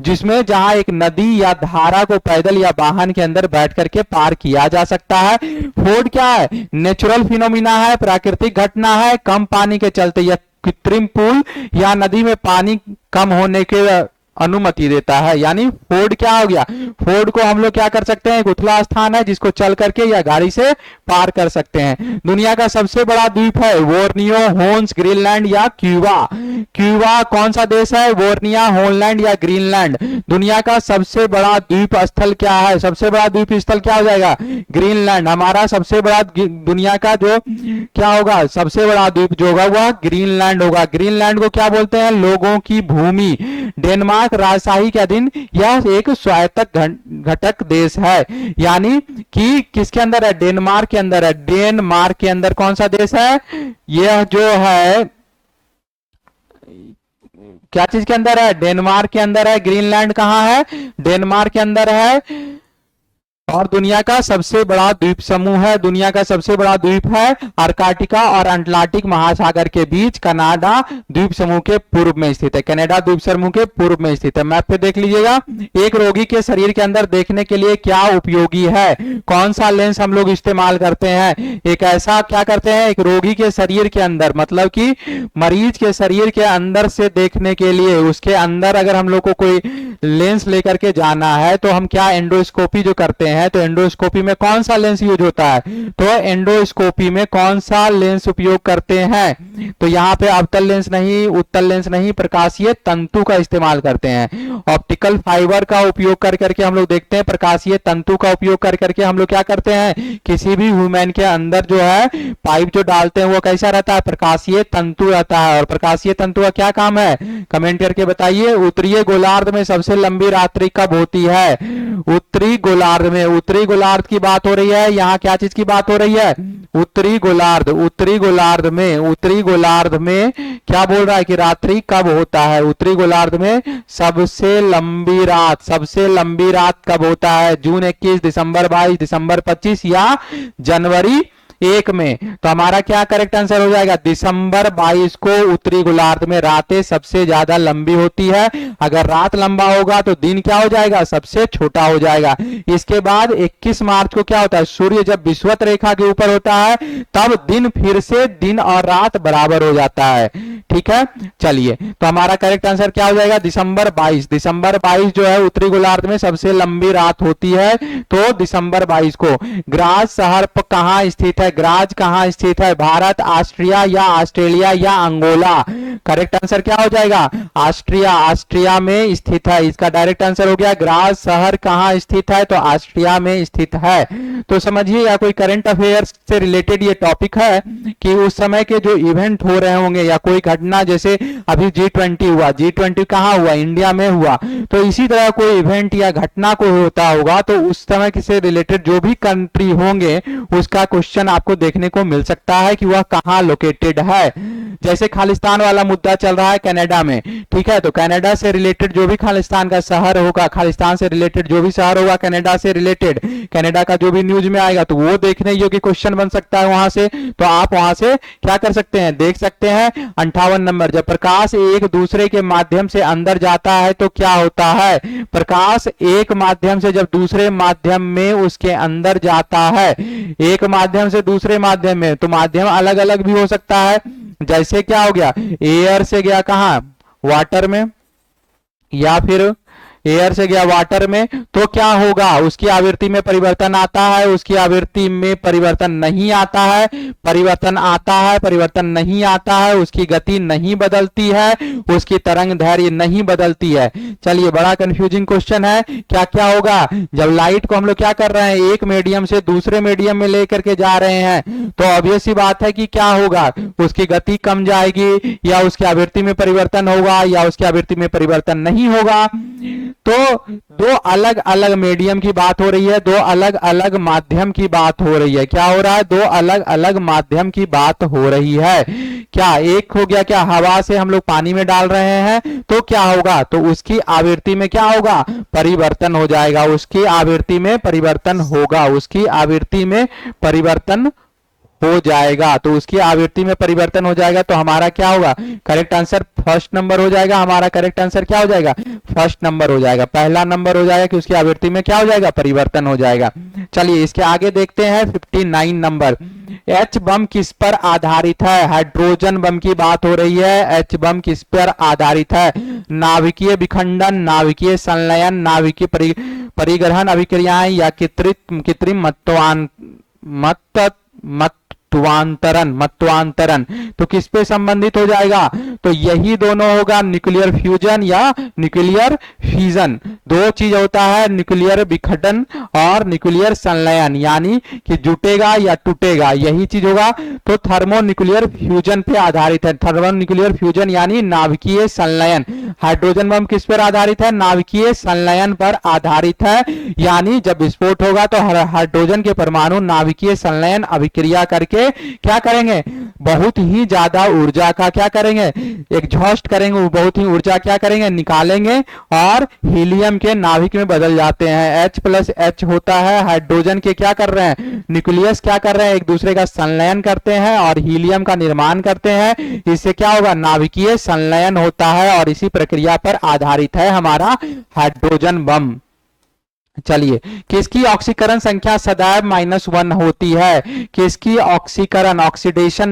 जिसमें जहां एक नदी या धारा को पैदल या वाहन के अंदर बैठ करके पार किया जा सकता है। फोर्ड क्या है, नेचुरल फिनोमिना है, प्राकृतिक घटना है, कम पानी के चलते या कृत्रिम पुल या नदी में पानी कम होने के अनुमति देता है। यानी फोर्ड क्या हो गया, फोर्ड को हम लोग क्या कर सकते हैं, एक उथला स्थान है जिसको चल करके या गाड़ी से पार कर सकते हैं। दुनिया का सबसे बड़ा द्वीप है बोर्नियो, होन्स, ग्रीनलैंड या क्यूबा। क्यूबा कौन सा देश है, बोर्निया, होलैंड या ग्रीनलैंड। दुनिया का सबसे बड़ा द्वीप स्थल क्या है, सबसे बड़ा द्वीप स्थल क्या हो जाएगा, ग्रीनलैंड। हमारा सबसे बड़ा दुनिया का जो क्या होगा, सबसे बड़ा द्वीप जो होगा वह ग्रीनलैंड होगा। ग्रीनलैंड को क्या बोलते हैं, लोगों की भूमि। डेनमार्क राजशाही के अधीन यह एक स्वायत्त घटक देश है, यानी कि किसके अंदर है, डेनमार्क के अंदर है। डेनमार्क के अंदर कौन सा देश है, यह जो है क्या चीज के अंदर है, डेनमार्क के अंदर है। ग्रीनलैंड कहां है, डेनमार्क के अंदर है। और दुनिया का सबसे बड़ा द्वीप समूह है, दुनिया का सबसे बड़ा द्वीप है अंटार्कटिका और अटलांटिक महासागर के बीच कनाडा द्वीप समूह के पूर्व में स्थित है। कनाडा द्वीप समूह के पूर्व में स्थित है। मैप पे देख लीजिएगा। एक रोगी के शरीर के अंदर देखने के लिए क्या उपयोगी है, कौन सा लेंस हम लोग इस्तेमाल करते हैं। एक ऐसा क्या करते हैं, एक रोगी के शरीर के अंदर, मतलब कि मरीज के शरीर के अंदर से देखने के लिए, उसके अंदर अगर हम लोग को कोई लेंस लेकर के जाना है तो हम क्या एंडोस्कोपी जो करते हैं, हैं तो एंडोस्कोपी में कौन सा लेंस यूज होता है, तो एंडोस्कोपी में कौन सा लेंस उपयोग करते हैं, तो यहाँ पे अवतल लेंस नहीं, उत्तल लेंस नहीं, प्रकाशीय तंतु का इस्तेमाल करते हैं। ऑप्टिकल फाइबर का उपयोग कर करके हम लोग देखते हैं, प्रकाशीय तंतु का उपयोग कर करके हम लोग क्या करते हैं, किसी भी ह्यूमन के अंदर जो है पाइप जो डालते हैं वो कैसा रहता है, प्रकाशीय तंतु रहता है। और प्रकाशीय तंतु का क्या काम है, कमेंट करके बताइए। उत्तरीय गोलार्ध में सबसे लंबी रात्रि कब होती है, उत्तरी गोलार्ध में, उत्तरी गोलार्ध की बात हो रही है, यहाँ क्या चीज की बात हो रही है, उत्तरी गोलार्ध, उत्तरी गोलार्ध में, उत्तरी गोलार्ध में क्या बोल रहा है कि रात्रि कब होता है, उत्तरी गोलार्ध में सबसे लंबी रात, सबसे लंबी रात कब होता है, जून 21, दिसंबर 22, दिसंबर 25 या जनवरी 1 में। तो हमारा क्या करेक्ट आंसर हो जाएगा, दिसंबर 22 को उत्तरी गोलार्ध में रातें सबसे ज्यादा लंबी होती है। अगर रात लंबा होगा तो दिन क्या हो जाएगा, सबसे छोटा हो जाएगा। इसके बाद 21 मार्च को क्या होता है, सूर्य जब विषुवत रेखा के ऊपर होता है तब दिन फिर से दिन और रात बराबर हो जाता है। ठीक है, चलिए तो हमारा करेक्ट आंसर क्या हो जाएगा, दिसंबर 22। दिसंबर 22 जो है उत्तरी गोलार्ध में सबसे लंबी रात होती है, तो दिसंबर 22 को। ग्राज शहर कहां स्थित है, ग्राज कहां स्थित है, भारत, ऑस्ट्रिया या ऑस्ट्रेलिया या अंगोला, करेक्ट आंसर क्या हो जाएगा, ऑस्ट्रिया, ऑस्ट्रिया में स्थित है। इसका डायरेक्ट आंसर हो गया, ग्राज शहर कहां स्थित है, तो ऑस्ट्रिया में स्थित है। तो समझिए या कोई करंट अफेयर्स से रिलेटेड ये टॉपिक है कि उस समय के जो इवेंट हो रहे होंगे या कोई घटना, जैसे अभी G20 हुआ, G20 कहां हुआ, इंडिया में हुआ, तो इसी तरह कोई इवेंट या घटना को होता होगा तो उस समय से रिलेटेड जो भी कंट्री होंगे उसका क्वेश्चन आपको देखने को मिल सकता है कि वह कहां लोकेटेड है। जैसे खालिस्तान वाला मुद्दा चल रहा है कनाडा में, ठीक है, तो कनाडा से रिलेटेड जो भी खालिस्तान का शहर होगा, खालिस्तान से रिलेटेड जो भी शहर होगा कनाडा से रिलेटेड, कनाडा का जो भी न्यूज में आएगा तो वो देखने योग्य क्वेश्चन बन सकता है वहां से। तो आप वहां से क्या कर सकते हैं, देख सकते हैं। 58 नंबर, जब प्रकाश एक दूसरे के माध्यम से अंदर जाता है तो क्या होता है, प्रकाश एक माध्यम से जब दूसरे माध्यम में उसके अंदर जाता है, एक माध्यम से दूसरे माध्यम में, तो माध्यम अलग अलग भी हो सकता है। जैसे क्या हो गया, एयर से गया कहां, वाटर में, या फिर एयर से गया वाटर में, तो क्या होगा, उसकी आवृत्ति में परिवर्तन आता है, उसकी आवृत्ति में परिवर्तन नहीं आता है, परिवर्तन आता है, परिवर्तन नहीं आता है, उसकी गति नहीं बदलती है, उसकी तरंग दैर्घ्य नहीं बदलती है। चलिए बड़ा कंफ्यूजिंग क्वेश्चन है, क्या क्या होगा जब लाइट को हम लोग क्या कर रहे हैं, एक मीडियम से दूसरे मीडियम में लेकर के जा रहे हैं, तो ऑब्वियस सी बात है कि क्या होगा, उसकी गति कम जाएगी, या उसकी आवृत्ति में परिवर्तन होगा, या उसकी आवृत्ति में परिवर्तन नहीं होगा। तो दो अलग अलग मीडियम की बात हो रही है, दो अलग अलग माध्यम की बात हो रही है। क्या हो रहा है, दो अलग अलग माध्यम की बात हो रही है। क्या एक हो गया, क्या हवा से हम लोग पानी में डाल रहे हैं तो क्या होगा, तो उसकी आवृत्ति में क्या होगा, परिवर्तन हो जाएगा, उसकी आवृत्ति में परिवर्तन होगा, उसकी आवृत्ति में परिवर्तन हो जाएगा, तो उसकी आवृत्ति में परिवर्तन हो जाएगा। तो हमारा क्या होगा, करेक्ट आंसर फर्स्ट नंबर हो जाएगा। हमारा करेक्ट आंसर क्या हो जाएगा, फर्स्ट नंबर हो जाएगा, पहला नंबर हो जाएगा कि उसकी आवृत्ति में क्या हो जाएगा, परिवर्तन हो जाएगा। चलिए इसके आगे देखते हैं 59 नंबर, एच बम किस पर आधारित है, हाइड्रोजन बम की बात हो रही है। एच बम किस पर आधारित है, नाभिकीय विखंडन, नाभिकीय संलयन, नाभिकीय परिग्रहण अभिक्रियाएं, या कृत्रिम मत्वांतरण, तो किस पे संबंधित हो जाएगा, तो यही दोनों होगा, न्यूक्लियर फ्यूजन या न्यूक्लियर फिजन। दो चीज होता है, न्यूक्लियर विखंडन और न्यूक्लियर संलयन, यानी कि जुटेगा या टूटेगा, यही चीज होगा। तो थर्मो न्यूक्लियर फ्यूजन पे आधारित है, थर्मो न्यूक्लियर फ्यूजन यानी नाभिकीय संलयन। हाइड्रोजन बम किस पर आधारित है, नाभिकीय संलयन पर आधारित है, यानी जब विस्फोट होगा तो हाइड्रोजन के परमाणु नाभिकीय संलयन अभिक्रिया करके क्या करेंगे, बहुत ही ज्यादा ऊर्जा का क्या करेंगे, एग्जॉस्ट करेंगे, बहुत ही ऊर्जा क्या करेंगे, निकालेंगे, और हीलियम के नाभिक में बदल जाते हैं। H+H होता है, हाइड्रोजन के क्या कर रहे हैं, न्यूक्लियस क्या कर रहे हैं, एक दूसरे का संलयन करते हैं और हीलियम का निर्माण करते हैं। इससे क्या होगा, नाभिकीय संलयन होता है, और इसी प्रक्रिया पर आधारित है हमारा हाइड्रोजन बम। चलिए, किसकी ऑक्सीकरण संख्या सदैव -1 होती है? किसकी ऑक्सीकरण, ऑक्सीडेशन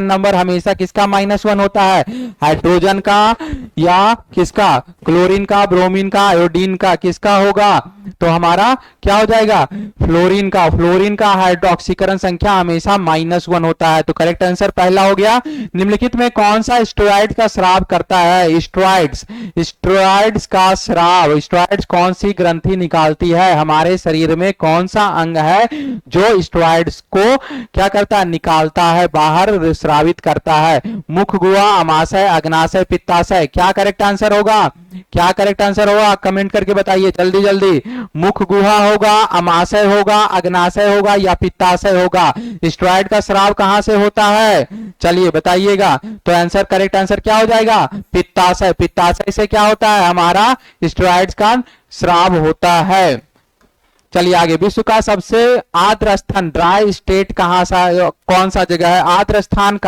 नंबर हमेशा किसका -1 होता है? हाइड्रोजन का या किसका? क्लोरीन का, ब्रोमीन का, आयोडीन का, किसका होगा? तो हमारा क्या हो जाएगा? फ्लोरीन का। फ्लोरीन का हाइड्रोक्सीकरण संख्या हमेशा -1 होता है। तो करेक्ट आंसर पहला हो गया। निम्नलिखित में कौन सा स्टेरॉइड का स्राव करता है? स्टेरॉइड्स, स्टेरॉइड्स का स्राव। स्टेरॉइड्स कौन सी ग्रंथि निकालती है? हमारे शरीर में कौन सा अंग है जो स्टेरॉइड्स को क्या करता है? निकालता है, बाहर स्रावित करता है। मुख, गुहा, अमाशय, अग्नाशय, पित्ताशय। क्या करेक्ट आंसर होगा? क्या करेक्ट आंसर होगा? कमेंट करके बताइए जल्दी जल्दी। मुख गुहा होगा, अमाशय होगा, अग्नाशय होगा या पित्ताशय होगा? स्टेरॉइड का स्राव कहां से होता है? चलिए बताइएगा। तो आंसर, करेक्ट आंसर क्या हो जाएगा? पित्ताशय। पित्ताशय से क्या होता है? हमारा स्टेरॉइड्स का स्राव होता है। चलिए आगे। विश्व का सबसे आर्द्र स्थान, ड्राई स्टेट कहां सा, कौन सा जगह है? आर्द्र स्थान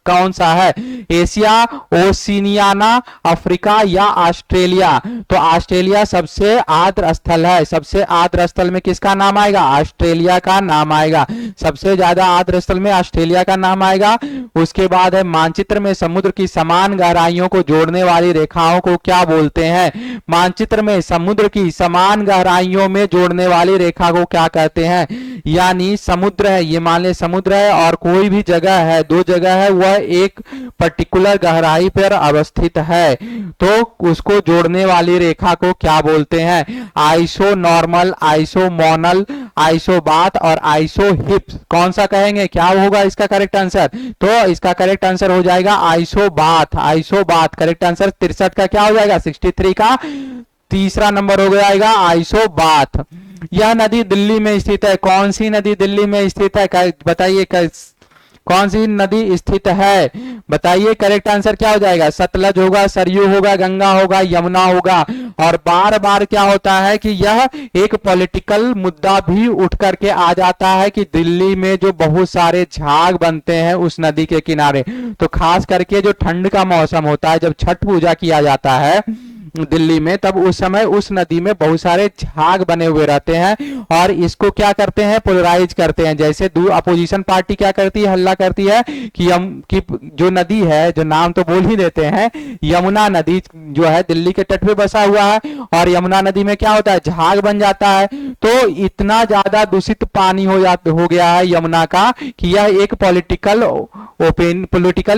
कौन सा है? एशिया, ओशिनियाना, अफ्रीका या ऑस्ट्रेलिया? तो ऑस्ट्रेलिया सबसे आर्द्र स्थल है। सबसे आर्द्र स्थल में किसका नाम आएगा? ऑस्ट्रेलिया का नाम आएगा। सबसे ज्यादा आर्द्र स्थल में ऑस्ट्रेलिया का नाम आएगा। उसके बाद है मानचित्र में समुद्र की समान गहराइयों को जोड़ने वाली रेखाओं को क्या बोलते हैं? मानचित्र में समुद्र की समान गहराइयों में जोड़ने वाली रेखा को क्या कहते हैं? यानी समुद्र है, ये मान ले समुद्र है और कोई भी जगह है, दो जगह है, वह एक पर्टिकुलर गहराई पर अवस्थित है, तो उसको जोड़ने वाली रेखा को क्या बोलते हैं? आइसो नॉर्मल, आइसोमोनल, आइसोबाथ और आइसोहिप्स। कौन सा कहेंगे? क्या होगा इसका करेक्ट आंसर? तो इसका करेक्ट आंसर हो जाएगा आइसोबाथ। आइसोबाथ करेक्ट आंसर। 63 का क्या हो जाएगा? 63 का तीसरा नंबर हो जाएगा आइसोबाथ। यह नदी दिल्ली में स्थित है। कौन सी नदी दिल्ली में स्थित है? बताइए कौन सी नदी स्थित है? बताइए करेक्ट आंसर क्या हो जाएगा? सतलज होगा, सरयू होगा, गंगा होगा, यमुना होगा। और बार बार क्या होता है कि यह एक पॉलिटिकल मुद्दा भी उठ करके आ जाता है कि दिल्ली में जो बहुत सारे झाग बनते हैं उस नदी के किनारे, तो खास करके जो ठंड का मौसम होता है, जब छठ पूजा किया जाता है दिल्ली में, तब उस समय उस नदी में बहुत सारे झाग बने हुए रहते हैं और इसको क्या करते हैं? पोलराइज करते हैं। जैसे अपोजिशन पार्टी क्या करती है? हल्ला करती है कि जो नदी है, जो नाम तो बोल ही देते हैं, यमुना नदी जो है दिल्ली के तट पे बसा हुआ है और यमुना नदी में क्या होता है? झाग बन जाता है। तो इतना ज्यादा दूषित पानी हो गया है यमुना का कि यह एक पॉलिटिकल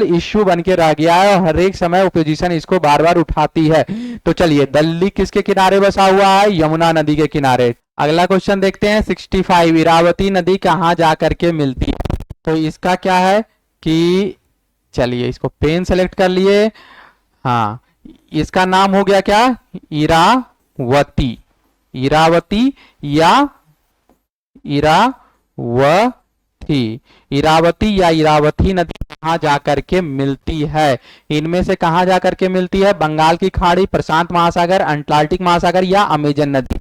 इश्यू बन के रह गया है और हर एक समय अपोजिशन इसको बार बार उठाती है। तो चलिए, दिल्ली किसके किनारे बसा हुआ है? यमुना नदी के किनारे। अगला क्वेश्चन देखते हैं 65। इरावती नदी कहां जाकर के मिलती है? तो इसका क्या है कि चलिए इसको पेन सेलेक्ट कर लिए। हाँ, इसका नाम हो गया क्या? इरावती। इरावती या इरावती। इरावती या इरावती नदी कहां जाकर के मिलती है? इनमें से कहां जाकर के मिलती है? बंगाल की खाड़ी, प्रशांत महासागर, अंटार्कटिक महासागर या अमेजन नदी?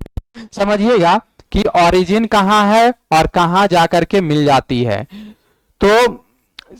समझिएगा कि ओरिजिन कहां है और कहां जाकर के मिल जाती है। तो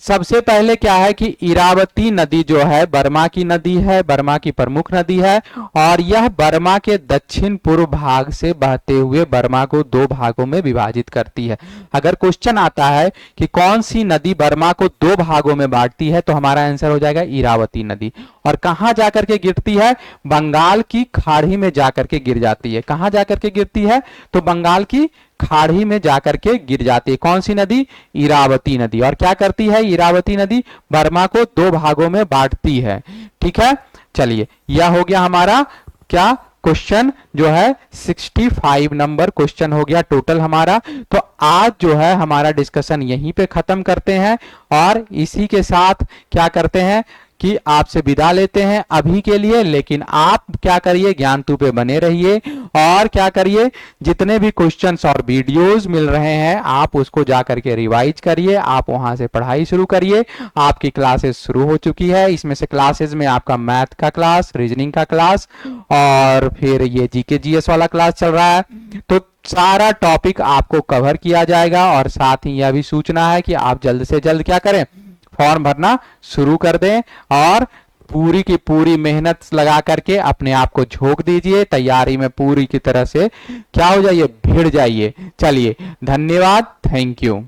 सबसे पहले क्या है कि इरावती नदी जो है बर्मा की नदी है, बर्मा की प्रमुख नदी है और यह बर्मा के दक्षिण पूर्व भाग से बहते हुए बर्मा को दो भागों में विभाजित करती है। अगर क्वेश्चन आता है कि कौन सी नदी बर्मा को दो भागों में बांटती है, तो हमारा आंसर हो जाएगा इरावती नदी। और कहां जाकर के गिरती है? बंगाल की खाड़ी में जाकर के गिर जाती है। कहां जाकर के गिरती है? तो बंगाल की खाड़ी में जाकर के गिर जाती है। कौन सी नदी? इरावती नदी। और क्या करती है इरावती नदी? बर्मा को दो भागों में बांटती है। ठीक है, चलिए यह हो गया हमारा क्या क्वेश्चन जो है 65 नंबर क्वेश्चन हो गया टोटल हमारा। तो आज जो है हमारा डिस्कशन यहीं पे खत्म करते हैं और इसी के साथ क्या करते हैं कि आपसे विदा लेते हैं अभी के लिए। लेकिन आप क्या करिए, ज्ञानतू पे बने रहिए और क्या करिए, जितने भी क्वेश्चंस और वीडियोस मिल रहे हैं आप उसको जा करके रिवाइज करिए, आप वहां से पढ़ाई शुरू करिए। आपकी क्लासेस शुरू हो चुकी है। इसमें से क्लासेस में आपका मैथ का क्लास, रीजनिंग का क्लास और फिर ये जीके जीएस वाला क्लास चल रहा है। तो सारा टॉपिक आपको कवर किया जाएगा और साथ ही यह भी सूचना है कि आप जल्द से जल्द क्या करें, फॉर्म भरना शुरू कर दें और पूरी की पूरी मेहनत लगा करके अपने आप को झोंक दीजिए, तैयारी में पूरी की तरह से क्या हो जाइए, भिड़ जाइए। चलिए, धन्यवाद, थैंक यू।